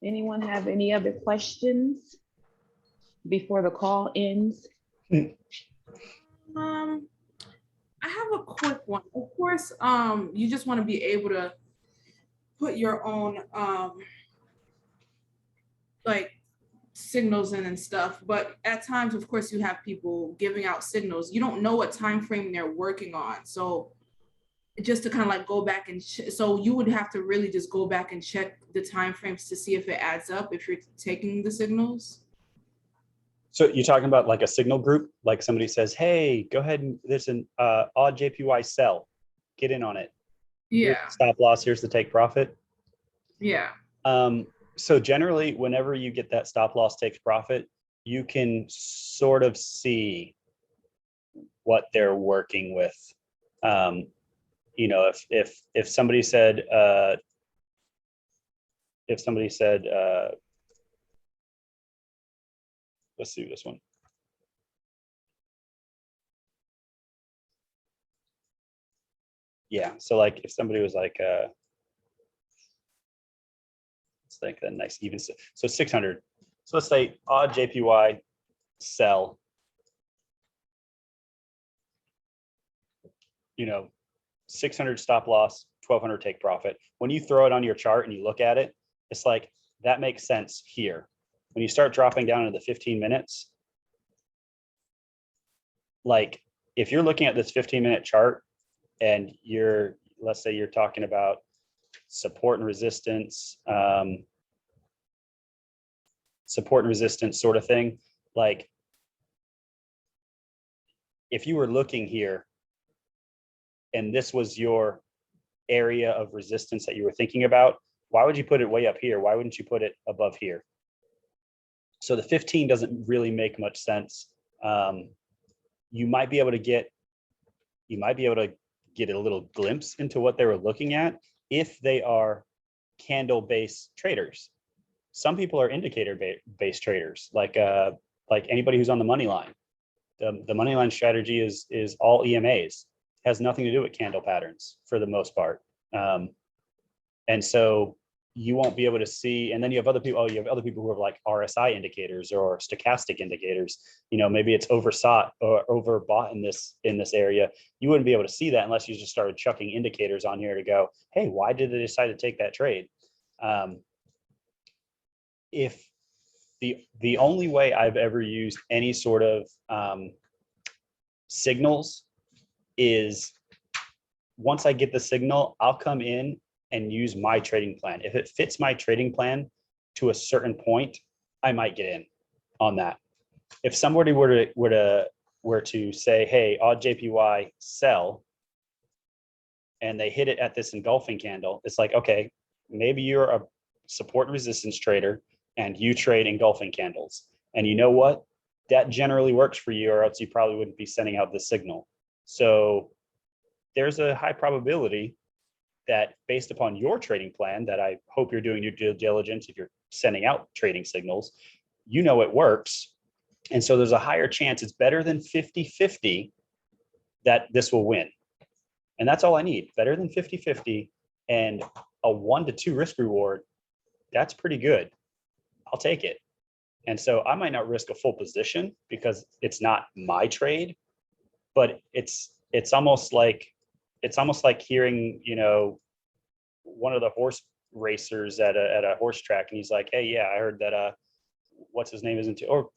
Anyone have any other questions before the call ends? I have a quick one. Of course, you just want to be able to put your own like signals in and stuff, but at times, of course, you have people giving out signals. You don't know what time frame they're working on, so just to kind of like go back and so you would have to really just go back and check the time frames to see if it adds up if you're taking the signals. So you're talking about like a signal group, like somebody says, hey, go ahead and there's an odd JPY sell, get in on it. Yeah. Here's the stop loss, here's the take profit. Yeah. So generally, whenever you get that stop loss takes profit, you can sort of see what they're working with. You know, if somebody said, let's see this one. Yeah, so like if somebody was like, let's think that nice even, so 600. So let's say odd JPY sell, you know, 600 stop loss, 1200 take profit. When you throw it on your chart and you look at it, it's like, that makes sense here. When you start dropping down into the 15 minutes, like if you're looking at this 15-minute chart and let's say you're talking about support and resistance, sort of thing. Like if you were looking here and this was your area of resistance that you were thinking about, why would you put it way up here? Why wouldn't you put it above here? So the 15 doesn't really make much sense. You might be able to get a little glimpse into what they were looking at if they are candle-based traders. Some people are indicator-based traders, like anybody who's on the money line. The money line strategy is all EMAs, has nothing to do with candle patterns for the most part. And so you won't be able to see, and then you have other people who have like RSI indicators or stochastic indicators. You know, maybe it's oversought or overbought in this area. You wouldn't be able to see that unless you just started chucking indicators on here to go, hey, why did they decide to take that trade? If the only way I've ever used any sort of signals is once I get the signal, I'll come in and use my trading plan. If it fits my trading plan to a certain point, I might get in on that. If somebody were to say, hey, odd JPY sell, and they hit it at this engulfing candle, it's like, okay, maybe you're a support and resistance trader and you trade engulfing candles. And you know what? That generally works for you, or else you probably wouldn't be sending out the signal. So there's a high probability that based upon your trading plan, that I hope you're doing your due diligence if you're sending out trading signals, you know it works. And so there's a higher chance, it's better than 50-50 that this will win. And that's all I need, better than 50-50 and a 1 to 2 risk reward. That's pretty good. I'll take it. And so I might not risk a full position because it's not my trade, but it's almost like hearing, you know, one of the horse racers at a horse track, and he's like, hey, yeah, I heard that what's his name isn't or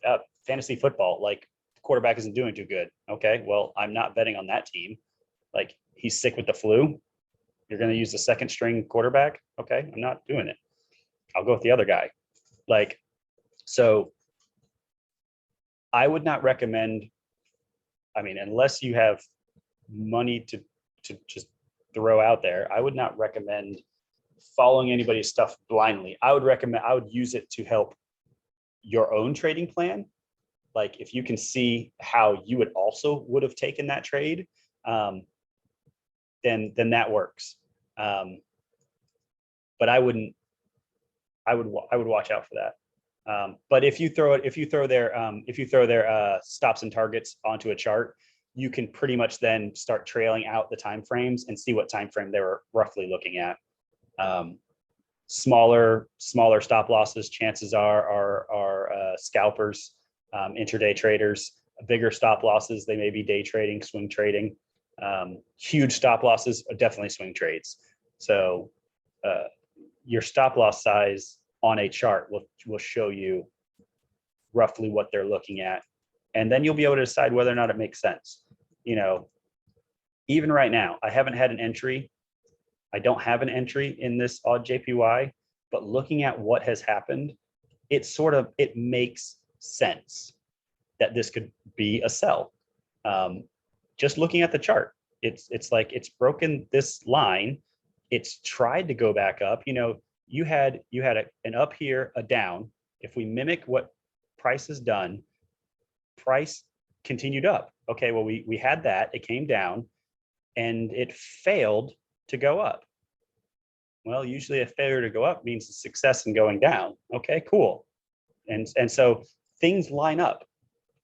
fantasy football, like quarterback isn't doing too good. Okay, well, I'm not betting on that team. Like, he's sick with the flu. You're going to use the second string quarterback. Okay, I'm not doing it. I'll go with the other guy. Like, so I would not recommend, I mean, unless you have money to just throw out there, I would not recommend following anybody's stuff blindly. I would use it to help your own trading plan. Like, if you can see how you would have taken that trade, then that works. But I would watch out for that. But if you throw their stops and targets onto a chart, you can pretty much then start trailing out the time frames and see what time frame they were roughly looking at. Smaller stop losses, chances are scalpers, intraday traders. Bigger stop losses, they may be day trading, swing trading. Huge stop losses are definitely swing trades. So your stop loss size on a chart will show you roughly what they're looking at, and then you'll be able to decide whether or not it makes sense. You know, even right now, I haven't had an entry. I don't have an entry in this odd JPY, but looking at what has happened, it makes sense that this could be a sell. Just looking at the chart, it's like it's broken this line. It's tried to go back up. You know, you had an up here, a down. If we mimic what price has done, price continued up. Okay, well, we had that, it came down and it failed to go up. Well, usually a failure to go up means a success in going down. Okay, cool. And so things line up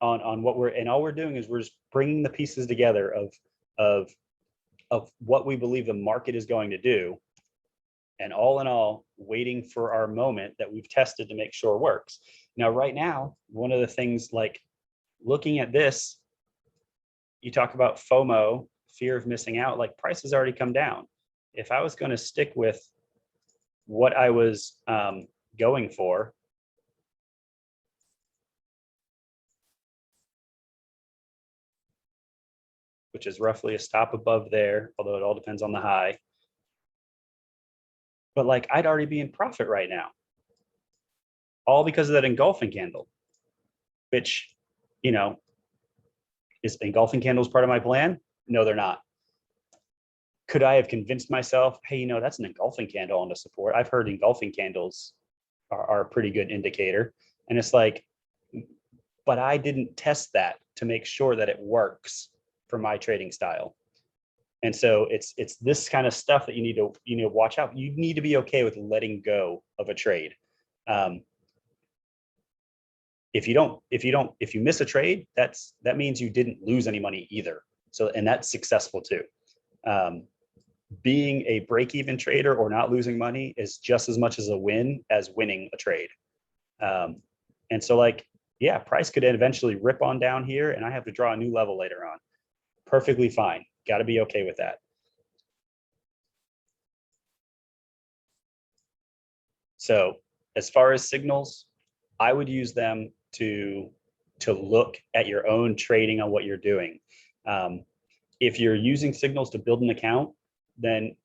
on what all we're doing is we're just bringing the pieces together of what we believe the market is going to do. And all in all, waiting for our moment that we've tested to make sure works. Now, right now, one of the things, like looking at this, you talk about FOMO, fear of missing out, like price has already come down. If I was going to stick with what I was going for, which is roughly a stop above there, although it all depends on the high. but like I'd already be in profit right now. All because of that engulfing candle, which, you know, is engulfing candles part of my plan? No, they're not. Could I have convinced myself, hey, you know, that's an engulfing candle on the support? I've heard engulfing candles are a pretty good indicator. And it's like, but I didn't test that to make sure that it works for my trading style. And so it's this kind of stuff that you need to watch out. You need to be okay with letting go of a trade. If you miss a trade, that means you didn't lose any money either. So, and that's successful too. Being a break-even trader or not losing money is just as much as a win as winning a trade. And so like, yeah, price could eventually rip on down here and I have to draw a new level later on. Perfectly fine. Got to be okay with that. So as far as signals, I would use them to look at your own trading on what you're doing. If you're using signals to build an account, then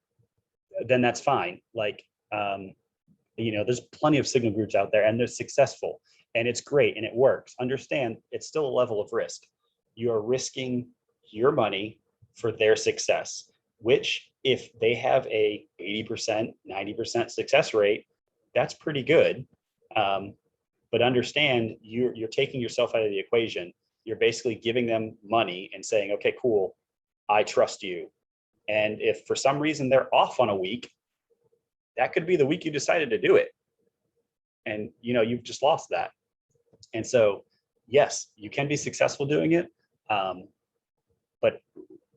that's fine. Like, you know, there's plenty of signal groups out there and they're successful and it's great and it works. Understand it's still a level of risk. You are risking your money for their success, which if they have a 80%, 90% success rate, that's pretty good. But understand you're taking yourself out of the equation. You're basically giving them money and saying, okay, cool, I trust you. And if for some reason they're off on a week, that could be the week you decided to do it. And you know, you've just lost that. And so, yes, you can be successful doing it. But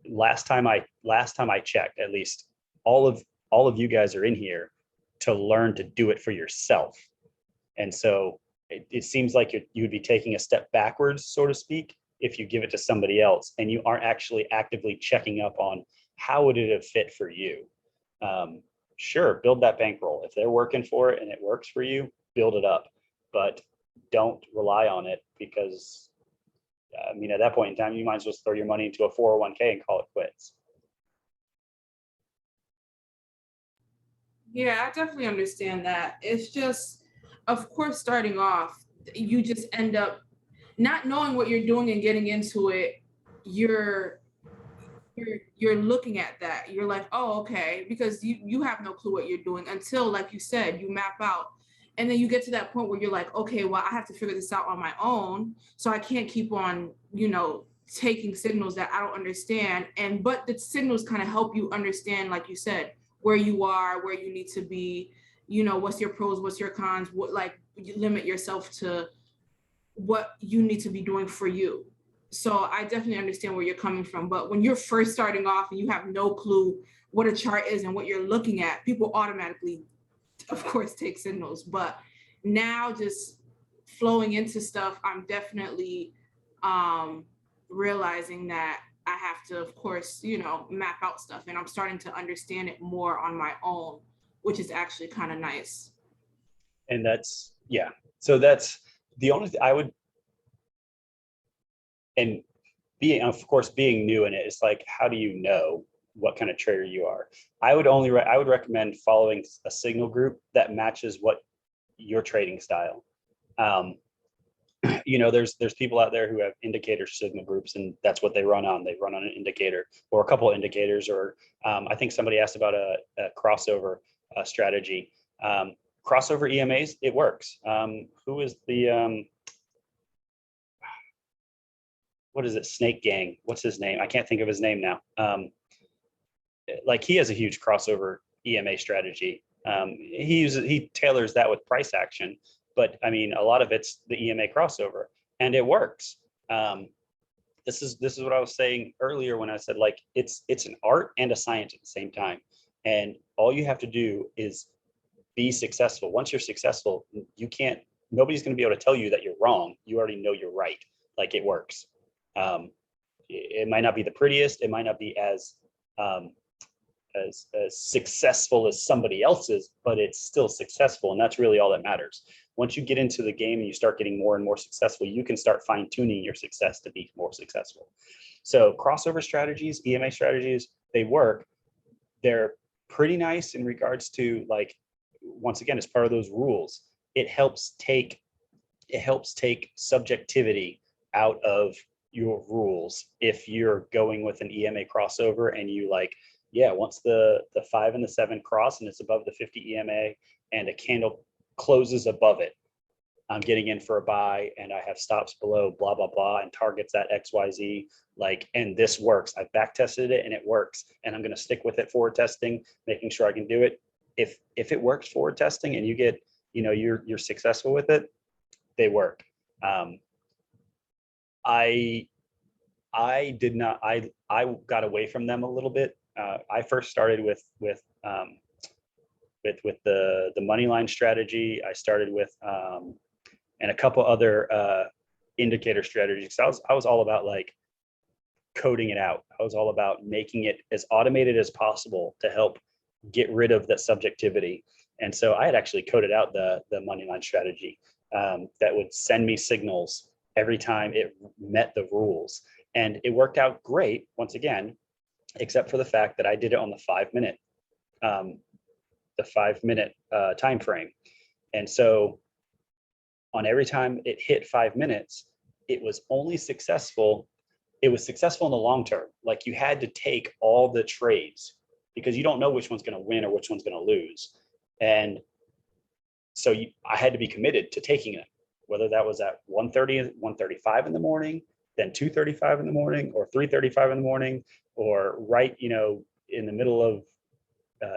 last time I checked, at least all of you guys are in here to learn to do it for yourself. And so it seems like you would be taking a step backwards, so to speak, if you give it to somebody else and you aren't actually actively checking up on how would it have fit for you. Sure, build that bankroll. If they're working for it and it works for you, build it up, but don't rely on it because, I mean, at that point in time, you might as well throw your money into a 401k and call it quits. Yeah, I definitely understand that. It's just, of course, starting off, you just end up not knowing what you're doing and getting into it. You're looking at that. You're like, oh, okay, because you have no clue what you're doing until, like you said, you map out. And then you get to that point where you're like, okay, well, I have to figure this out on my own. So I can't keep on, you know, taking signals that I don't understand. But the signals kind of help you understand, like you said, where you are, where you need to be, you know, what's your pros, what's your cons, what, like, you limit yourself to what you need to be doing for you. So I definitely understand where you're coming from. But when you're first starting off and you have no clue what a chart is and what you're looking at, people automatically, of course, take signals. But now just flowing into stuff, I'm definitely realizing that I have to, of course, you know, map out stuff, and I'm starting to understand it more on my own, which is actually kind of nice. And that's, yeah. So that's the only thing I would, and being, of course, being new in it, it's like, how do you know what kind of trader you are? I would recommend following a signal group that matches what your trading style. You know, there's people out there who have indicator signal groups, and that's what they run on. They run on an indicator or a couple of indicators, or I think somebody asked about a crossover strategy. Crossover EMAs, it works. Who is the what is it? Snake Gang. What's his name? I can't think of his name now. Like, he has a huge crossover EMA strategy. He tailors that with price action, but I mean, a lot of it's the EMA crossover, and it works. This is what I was saying earlier when I said, like, it's an art and a science at the same time, and all you have to do is be successful. Once you're successful, nobody's going to be able to tell you that you're wrong. You already know you're right. Like, it works. It might not be the prettiest. It might not be as successful as somebody else's, but it's still successful. And that's really all that matters. Once you get into the game and you start getting more and more successful, you can start fine tuning your success to be more successful. So crossover strategies, EMA strategies, they work. They're pretty nice in regards to, like, once again, as part of those rules, it helps take subjectivity out of your rules. If you're going with an EMA crossover and you like, yeah, once the 5 and the 7 cross and it's above the 50 EMA and a candle closes above it, I'm getting in for a buy and I have stops below blah, blah, blah, and targets at XYZ, like, and this works. I've back tested it and it works. And I'm going to stick with it forward testing, making sure I can do it. If it works forward testing and you get, you know, you're successful with it, they work. I did not, I got away from them a little bit. I first started with the money line strategy. I started with, and a couple other indicator strategies. I was all about like coding it out. I was all about making it as automated as possible to help get rid of that subjectivity. And so I had actually coded out the money line strategy that would send me signals every time it met the rules. And it worked out great, once again, except for the fact that I did it on the 5-minute time frame. And so on every time it hit 5 minutes, it was only successful. It was successful in the long term. Like, you had to take all the trades because you don't know which one's going to win or which one's going to lose. And so I had to be committed to taking it, whether that was at 1:30, 1:35 in the morning, then 2:35 in the morning, or 3:35 in the morning, or right, you know, in the middle of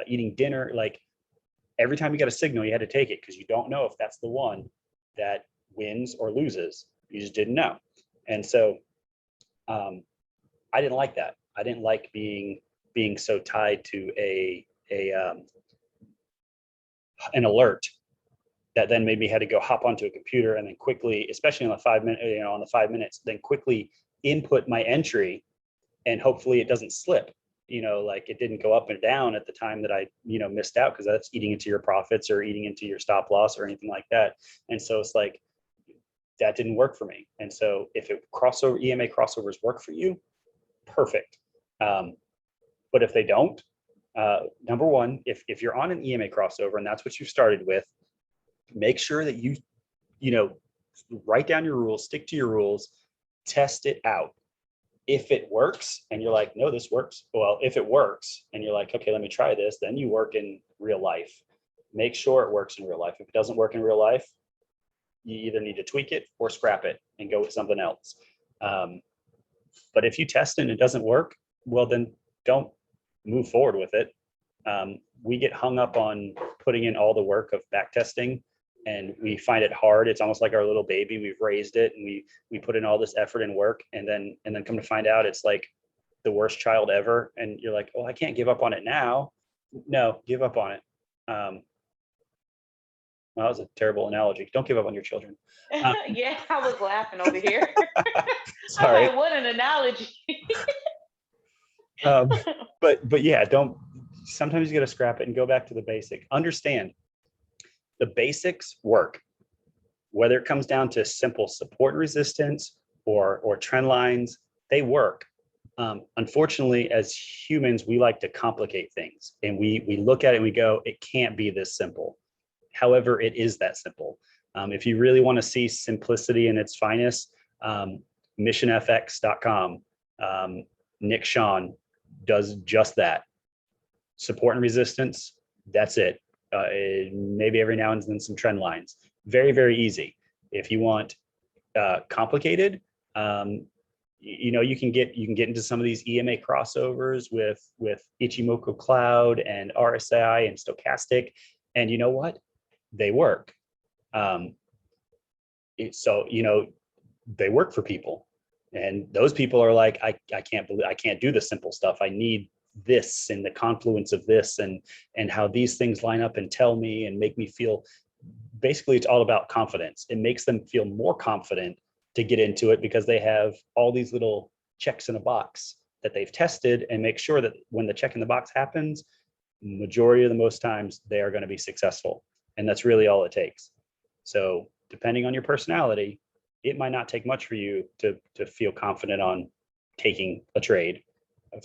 eating dinner. Like, every time you got a signal, you had to take it because you don't know if that's the one that wins or loses. You just didn't know. And so I didn't like that. I didn't like being so tied to an alert that then made me had to go hop onto a computer and then quickly, especially on the 5 minute, you know, on the 5 minutes, then quickly input my entry and hopefully it doesn't slip. You know, like, it didn't go up and down at the time that I, you know, missed out, because that's eating into your profits or eating into your stop loss or anything like that. And so it's like, that didn't work for me. And so if EMA crossovers work for you, perfect. But if they don't, number one, if you're on an EMA crossover and that's what you started with, make sure that you know, write down your rules, stick to your rules, test it out. If it works and you're like, no, this works. Well, if it works and you're like, okay, let me try this, then you work in real life. Make sure it works in real life. If it doesn't work in real life, you either need to tweak it or scrap it and go with something else. But if you test it and it doesn't work, well, then don't move forward with it. We get hung up on putting in all the work of back testing, and we find it hard. It's almost like our little baby. We've raised it and we put in all this effort and work, and then come to find out it's like the worst child ever. And you're like, oh, I can't give up on it now. No, give up on it. Well, that was a terrible analogy. Don't give up on your children. Yeah, I was laughing over here. Sorry. Like, what an analogy. But yeah, sometimes you got to scrap it and go back to the basic. Understand the basics work, whether it comes down to simple support and resistance or trend lines, they work. Unfortunately, as humans, we like to complicate things, and we look at it and we go, it can't be this simple. However, it is that simple. If you really want to see simplicity in its finest, missionfx.com, Nick Sean does just that. Support and resistance, that's it. Maybe every now and then some trend lines. Very, very easy. If you want complicated, you know, you can get into some of these EMA crossovers with Ichimoku Cloud and RSI and Stochastic, and you know what? They work. So, you know, they work for people, and those people are like, I can't do the simple stuff. I need this and the confluence of this and how these things line up and tell me and make me feel. Basically, it's all about confidence. It makes them feel more confident to get into it because they have all these little checks in a box that they've tested, and make sure that when the check in the box happens, majority of the most times they are going to be successful. And that's really all it takes. So depending on your personality, it might not take much for you to feel confident on taking a trade.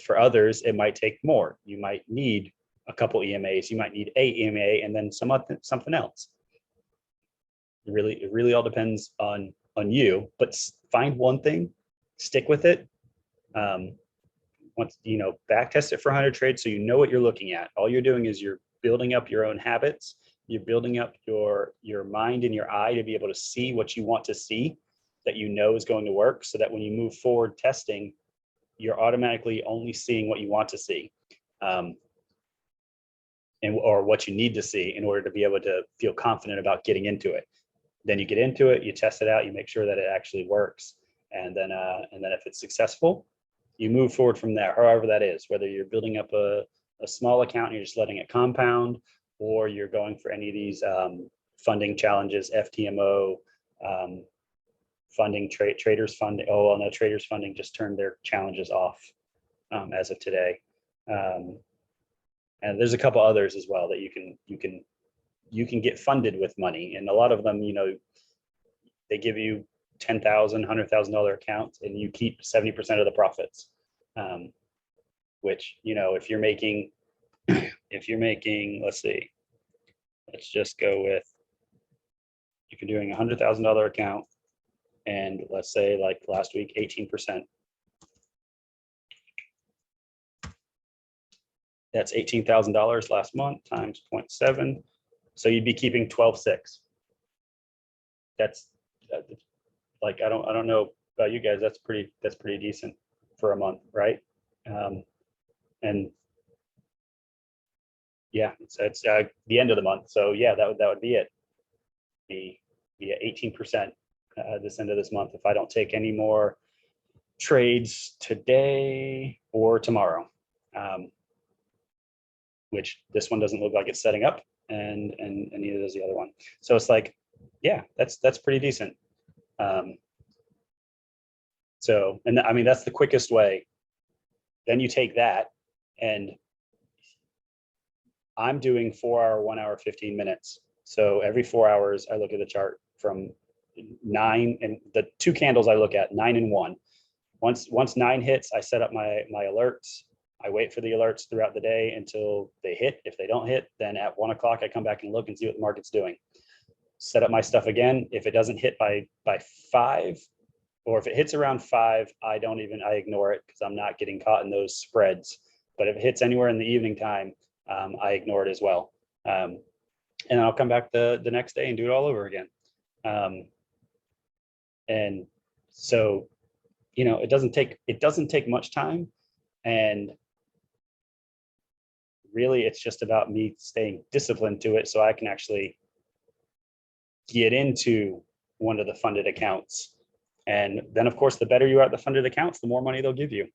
For others, it might take more. You might need a couple EMAs. You might need a EMA and then something else. It really all depends on you, but find one thing, stick with it. Once, back test it for 100 trades so you know what you're looking at. All you're doing is you're building up your own habits. You're building up your mind and your eye to be able to see what you want to see that you know is going to work, so that when you move forward testing, you're automatically only seeing what you want to see, or what you need to see in order to be able to feel confident about getting into it. Then you get into it, you test it out, you make sure that it actually works, and then if it's successful, you move forward from there. However that is, whether you're building up a small account and you're just letting it compound, or you're going for any of these funding challenges, FTMO, funding, traders funding. Oh, well, no, traders funding just turned their challenges off as of today. And there's a couple others as well that you can get funded with money, and a lot of them, they give you $10,000, $100,000 accounts, and you keep 70% of the profits. Which, if you're making, let's see, let's just go with, if you're doing $100,000 account, and let's say like last week, 18%. That's $18,000 last month times 0.7. So you'd be keeping 12.6. That's like, I don't know about you guys. That's pretty decent for a month, right? And yeah, it's the end of the month. So yeah, that would be it. Be 18% this end of this month if I don't take any more trades today or tomorrow. Which this one doesn't look like it's setting up, and neither does the other one. So it's like, yeah, that's pretty decent. So, and I mean, that's the quickest way. Then you take that, and I'm doing 4 hour, 1 hour, 15 minutes. So every 4 hours, I look at the chart from 9, and the two candles I look at, 9 and 1. Once 9 hits, I set up my alerts. I wait for the alerts throughout the day until they hit. If they don't hit, then at 1 o'clock, I come back and look and see what the market's doing. Set up my stuff again. If it doesn't hit by 5, or if it hits around 5, I ignore it, because I'm not getting caught in those spreads. But if it hits anywhere in the evening time, I ignore it as well. And I'll come back the next day and do it all over again. And so, it doesn't take much time. And really, it's just about me staying disciplined to it so I can actually get into one of the funded accounts. And then, of course, the better you are at the funded accounts, the more money they'll give you.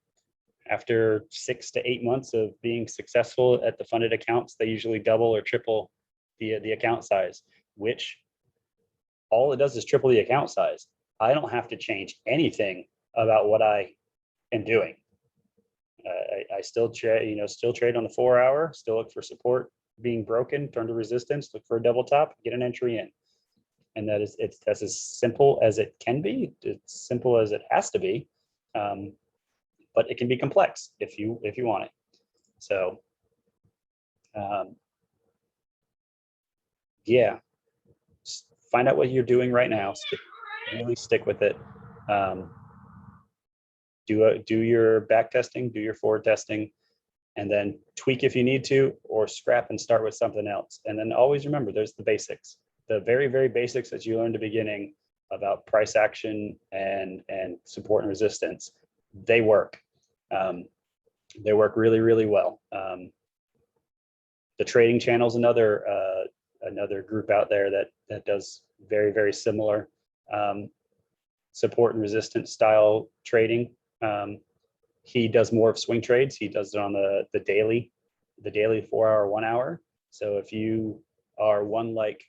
After 6 to 8 months of being successful at the funded accounts, they usually double or triple the account size, which all it does is triple the account size. I don't have to change anything about what I am doing. I still trade, still trade on the 4 hour, still look for support being broken, turn to resistance, look for a double top, get an entry in. And that's as simple as it can be. It's simple as it has to be. But it can be complex if you want it. So yeah, just find out what you're doing right now. Really stick with it. Do your back testing, do your forward testing, and then tweak if you need to, or scrap and start with something else. And then always remember, there's the basics, the very, very basics that you learned at the beginning about price action and support and resistance. They work. They work really, really well. The trading channel is another group out there that does very, very similar support and resistance style trading. He does more of swing trades. He does it on the daily 4 hour, 1 hour. So if you are one like,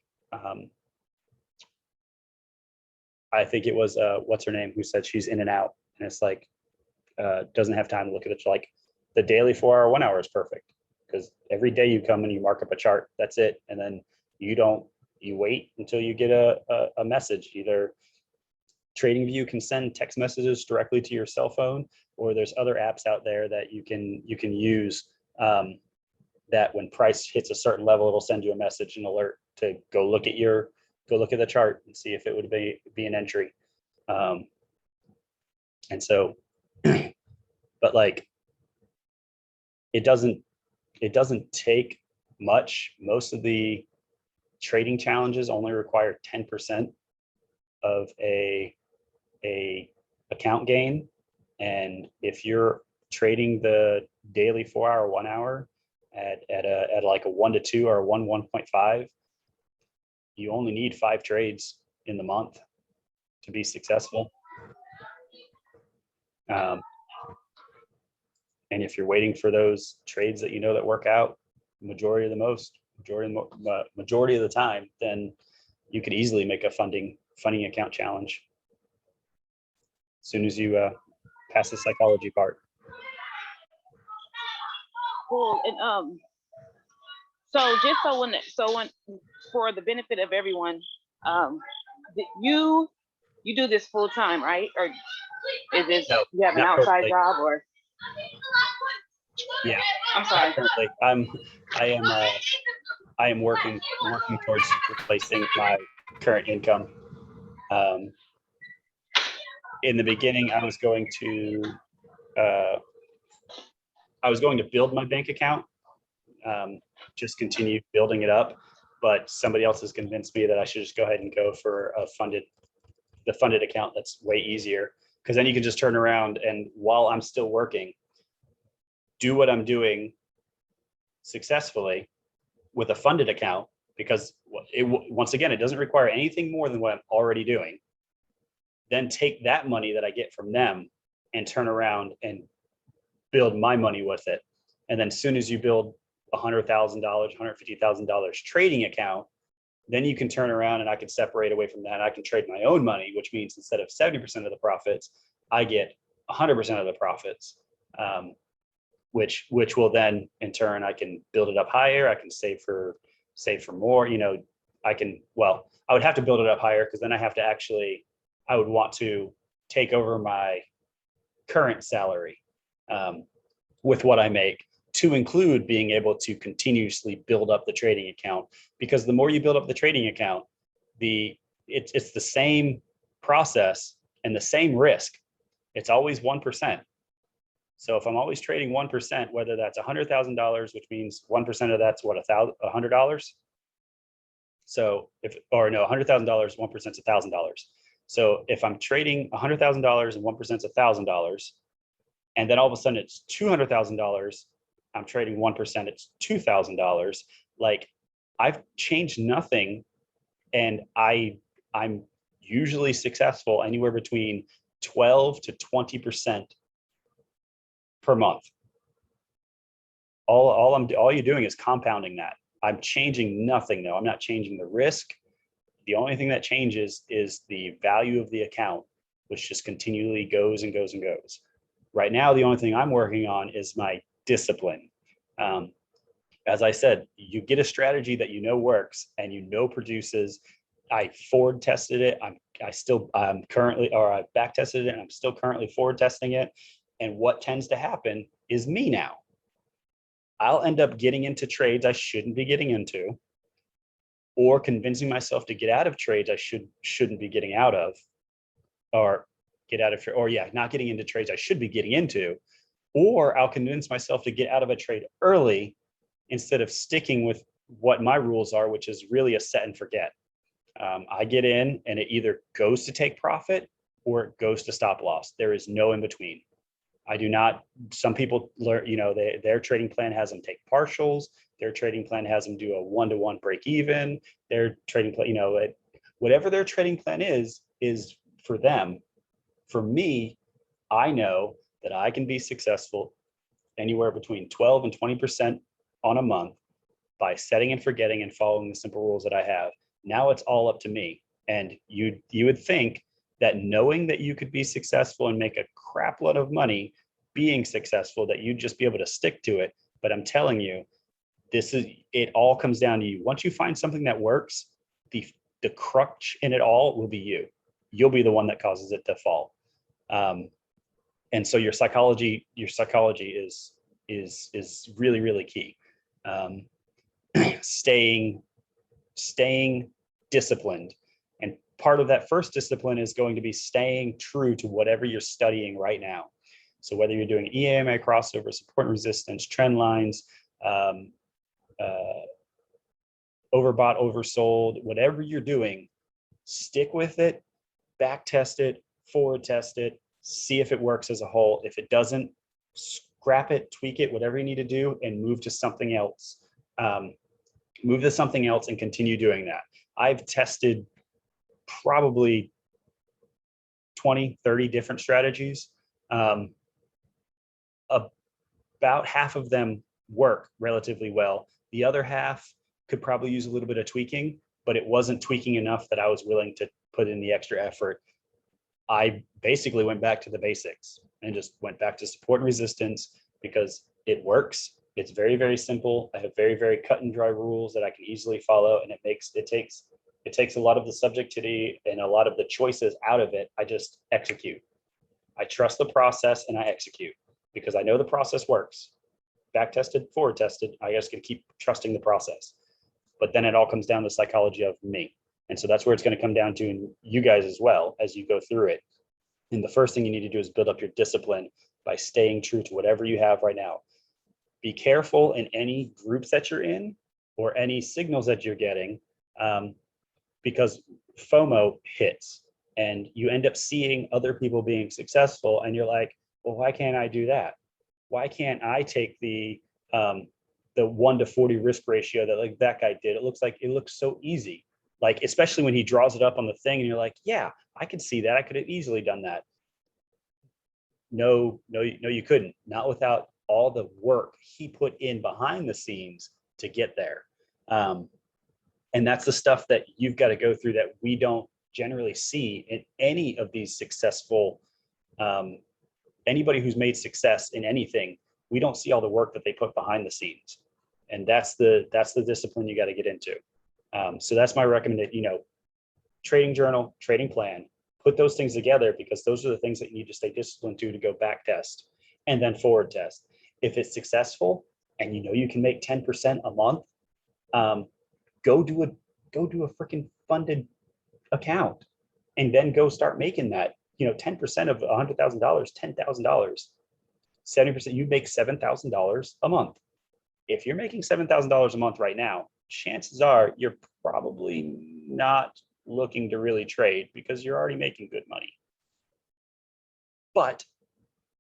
I think it was what's her name, who said she's in and out, and it's like doesn't have time to look at it. Like the daily 4 hour, 1 hour is perfect, because every day you come and you mark up a chart. That's it, and then you wait until you get a message. Either TradingView can send text messages directly to your cell phone, or there's other apps out there that you can use that when price hits a certain level, it'll send you a message, an alert to go look at the chart and see if it would be an entry. And so, but like, it doesn't take much. Most of the trading challenges only require 10% of a account gain. And if you're trading the daily 4 hour, 1 hour at like a 1 to 2 or a 1.5, you only need 5 trades in the month to be successful. And if you're waiting for those trades that you know that work out majority of the time, then you could easily make a funding account challenge as soon as you pass the psychology part. Cool. And so just when for the benefit of everyone, you do this full time, right? Or is this No, you have an not outside currently. job or? Yeah, I'm sorry. currently I am working towards replacing my current income. In the beginning, I was going to build my bank account, just continue building it up. But somebody else has convinced me that I should just go ahead and go for the funded account. That's way easier, because then you can just turn around and while I'm still working, do what I'm doing successfully with a funded account, because once again, it doesn't require anything more than what I'm already doing. Then take that money that I get from them and turn around and build my money with it. And then as soon as you build $100,000, $150,000 trading account, then you can turn around and I can separate away from that. I can trade my own money, which means instead of 70% of the profits, I get 100% of the profits, which will then in turn, I can build it up higher. I can save for more, I would have to build it up higher, because then I would want to take over my current salary with what I make, to include being able to continuously build up the trading account. Because the more you build up the trading account, it's the same process and the same risk. It's always 1%. So if I'm always trading 1%, whether that's $100,000, which means 1% of that's what, $100. So $100,000, 1% is $1,000. So if I'm trading $100,000 and 1% is $1,000, and then all of a sudden it's $200,000, I'm trading 1%, it's $2,000. Like, I've changed nothing, and I'm usually successful anywhere between 12 to 20% per month. All you're doing is compounding that. I'm changing nothing though. I'm not changing the risk. The only thing that changes is the value of the account, which just continually goes and goes and goes. Right now, the only thing I'm working on is my discipline. As I said, you get a strategy that works and produces. I forward tested it. I'm back tested it, and I'm still currently forward testing it. And what tends to happen is me now. I'll end up getting into trades I shouldn't be getting into, or convincing myself to get out of trades I shouldn't be getting out of, not getting into trades I should be getting into, or I'll convince myself to get out of a trade early instead of sticking with what my rules are, which is really a set and forget. I get in and it either goes to take profit or it goes to stop loss. There is no in between. I do not. Some people learn, their trading plan has them take partials. Their trading plan has them do a 1-to-1 break even. Their trading plan, whatever their trading plan is for them. For me, I know that I can be successful anywhere between 12 and 20% on a month by setting and forgetting and following the simple rules that I have. Now it's all up to me. And you would think that knowing that you could be successful and make a crap load of money being successful, that you'd just be able to stick to it. But I'm telling you, it all comes down to you. Once you find something that works, the crutch in it all will be you. You'll be the one that causes it to fall. And so your psychology is really, really key. um, staying disciplined. And part of that first discipline is going to be staying true to whatever you're studying right now. So whether you're doing EMA crossover, support and resistance, trend lines, overbought, oversold, whatever you're doing, stick with it, back test it, forward test it, see if it works as a whole. If it doesn't, scrap it, tweak it, whatever you need to do, and move to something else. Move to something else and continue doing that. I've tested probably 20, 30 different strategies. About half of them work relatively well. The other half could probably use a little bit of tweaking, but it wasn't tweaking enough that I was willing to put in the extra effort. I basically went back to the basics and just went back to support and resistance because it works. It's very, very simple. I have very, very cut and dry rules that I can easily follow, and it takes a lot of the subjectivity and a lot of the choices out of it. I just execute. I trust the process and I execute because I know the process works. Back tested, forward tested. I just gotta keep trusting the process. But then it all comes down to the psychology of me. And so that's where it's going to come down to, and you guys as well, as you go through it. And the first thing you need to do is build up your discipline by staying true to whatever you have right now. Be careful in any groups that you're in or any signals that you're getting, because FOMO hits and you end up seeing other people being successful and you're like, well, why can't I do that? Why can't I take the 1 to 40 risk ratio that like that guy did? It looks so easy. Like, especially when he draws it up on the thing and you're like, yeah, I could see that. I could have easily done that. No, you couldn't. Not without all the work he put in behind the scenes to get there. And that's the stuff that you've got to go through that we don't generally see in any of these successful, anybody who's made success in anything. We don't see all the work that they put behind the scenes. And that's the discipline you got to get into. So that's my recommendation, trading journal, trading plan, put those things together because those are the things that you need to stay disciplined to go back test and then forward test. If it's successful and you can make 10% a month, go do a freaking funded account and then go start making that, 10% of $100,000, $10,000, 70%, you make $7,000 a month. If you're making $7,000 a month right now, chances are you're probably not looking to really trade because you're already making good money. But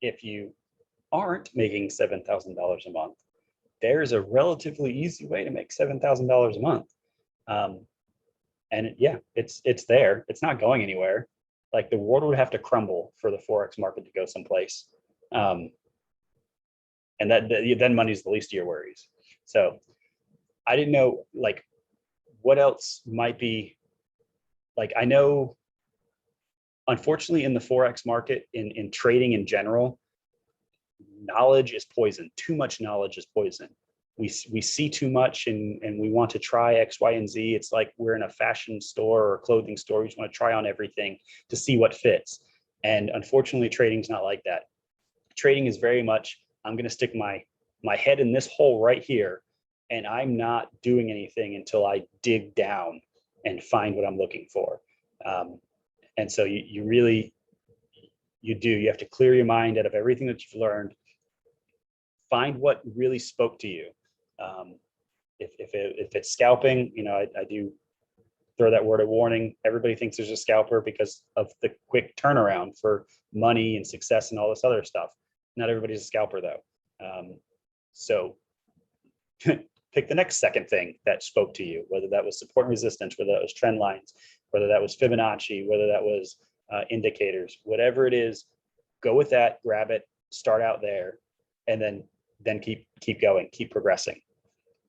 if you aren't making $7,000 a month, there's a relatively easy way to make $7,000 a month. And it's there. It's not going anywhere. Like the world would have to crumble for the Forex market to go someplace. And then money's the least of your worries. So I didn't know like what else might be like. I know, unfortunately, in the Forex market, in trading in general, knowledge is poison. Too much knowledge is poison. We see too much and we want to try X, Y, and Z. It's like we're in a fashion store or a clothing store. We just want to try on everything to see what fits. And unfortunately, trading's not like that. Trading is very much, I'm going to stick my head in this hole right here, and I'm not doing anything until I dig down and find what I'm looking for. And so you have to clear your mind out of everything that you've learned. Find what really spoke to you. If it's scalping, I do throw that word of warning. Everybody thinks there's a scalper because of the quick turnaround for money and success and all this other stuff. Not everybody's a scalper though. So pick the next second thing that spoke to you, whether that was support and resistance, whether that was trend lines, whether that was Fibonacci, whether that was indicators, whatever it is, go with that, grab it, start out there, and then keep going, keep progressing.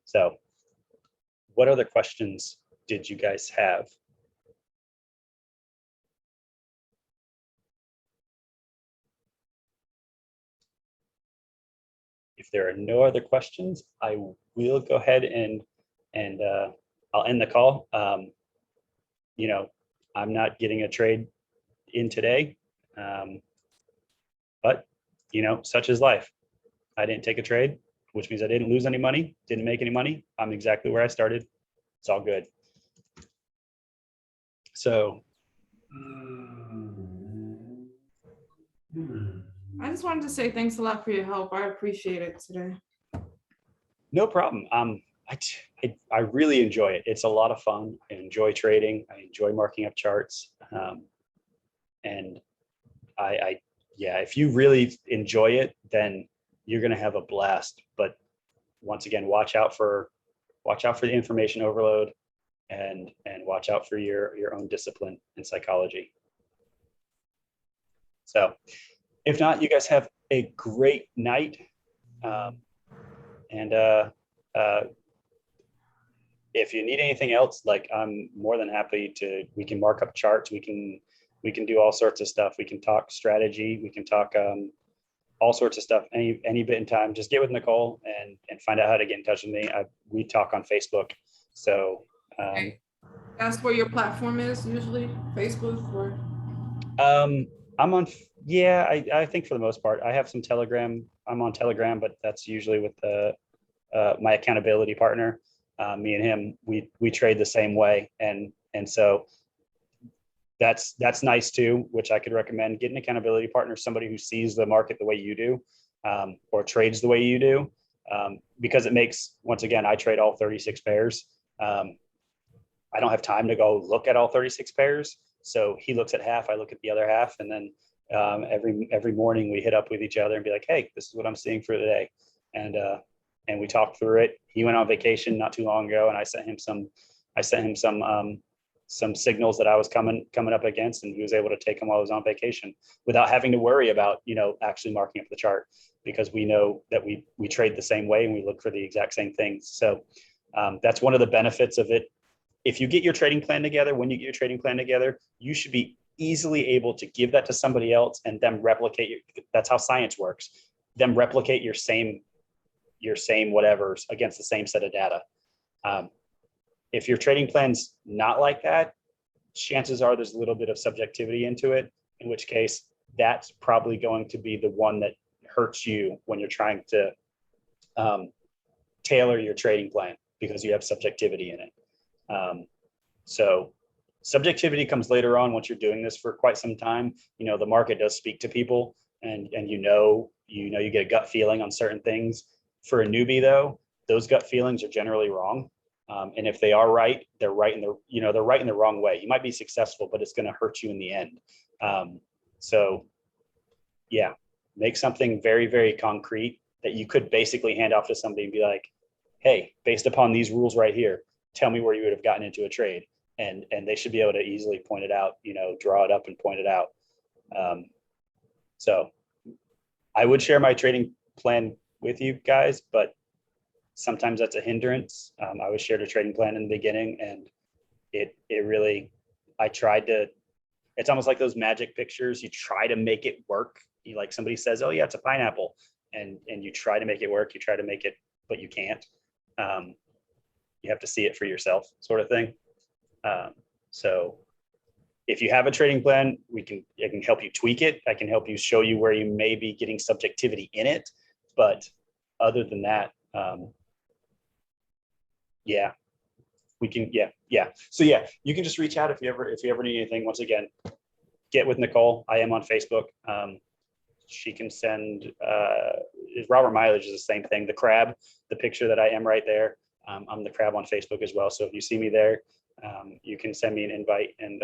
So what other questions did you guys have? If there are no other questions, I will go ahead and I'll end the call. I'm not getting a trade in today, but such is life. I didn't take a trade. which means I didn't lose any money, didn't make any money. I'm exactly where I started. It's all good. So I just wanted to say thanks a lot for your help. I appreciate it today. no problem. I really enjoy it. It's a lot of fun. I enjoy trading. I enjoy marking up charts. And yeah, if you really enjoy it, then you're going to have a blast. But once again, watch out for the information overload, and watch out for your own discipline and psychology. So if not, you guys have a great night. If you need anything else, like, I'm more than happy to, we can mark up charts. We can do all sorts of stuff. We can talk strategy. We can talk all sorts of stuff. Any bit in time, just get with Nicole and find out how to get in touch with me. We talk on Facebook. So Okay. That's where your platform is usually, Facebook, or? I'm on, yeah, I think for the most part, I have some Telegram. I'm on Telegram, but that's usually with my accountability partner. Me and him, we trade the same way. And so that's nice too, which I could recommend. Get an accountability partner, somebody who sees the market the way you do, or trades the way you do, because it makes, once again, I trade all 36 pairs. I don't have time to go look at all 36 pairs. So he looks at half, I look at the other half. And then every morning we hit up with each other and be like, hey, this is what I'm seeing for today. And we talked through it. He went on vacation not too long ago, and I sent him some signals that I was coming up against, and he was able to take them while I was on vacation without having to worry about, actually marking up the chart, because we know that we trade the same way and we look for the exact same things. So that's one of the benefits of it. If you get your trading plan together, when you get your trading plan together, you should be easily able to give that to somebody else and them replicate that's how science works. Them replicate your same whatever's against the same set of data. If your trading plan's not like that, chances are there's a little bit of subjectivity into it, in which case that's probably going to be the one that hurts you when you're trying to tailor your trading plan, because you have subjectivity in it. So subjectivity comes later on once you're doing this for quite some time. The market does speak to people, and you get a gut feeling on certain things. For a newbie though, those gut feelings are generally wrong. And if they are right, they're right in the wrong way. You might be successful, but it's going to hurt you in the end. So yeah, make something very, very concrete that you could basically hand off to somebody and be like, hey, based upon these rules right here, tell me where you would have gotten into a trade. And they should be able to easily point it out, draw it up and point it out. So I would share my trading plan with you guys, but sometimes that's a hindrance. I was shared a trading plan in the beginning, and it really, it's almost like those magic pictures. You try to make it work. Like somebody says, oh yeah, it's a pineapple. And you try to make it work. You try to make it, but you can't. You have to see it for yourself, sort of thing. So if you have a trading plan, I can help you tweak it. I can help you show you where you may be getting subjectivity in it. But other than that, yeah, we can, yeah. So yeah, you can just reach out if you ever need anything. Once again, get with Nicole. I am on Facebook. She can send, Robert Mileage is the same thing. The crab, the picture that I am right there. I'm the crab on Facebook as well. So if you see me there, you can send me an invite, and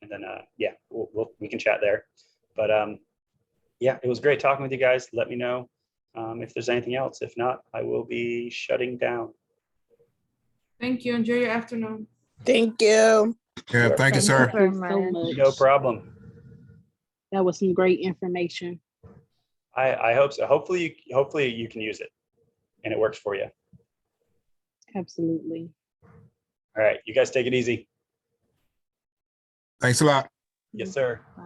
then we can chat there. But yeah, it was great talking with you guys. Let me know if there's anything else. If not, I will be shutting down. Thank you. Enjoy your afternoon. Thank you. Yeah, thank you, sir. very So much. much. No problem. That was some great information. I hope so. Hopefully you can use it and it works for you. Absolutely. All right, you guys take it easy. Thanks a lot. Yes, sir. Bye.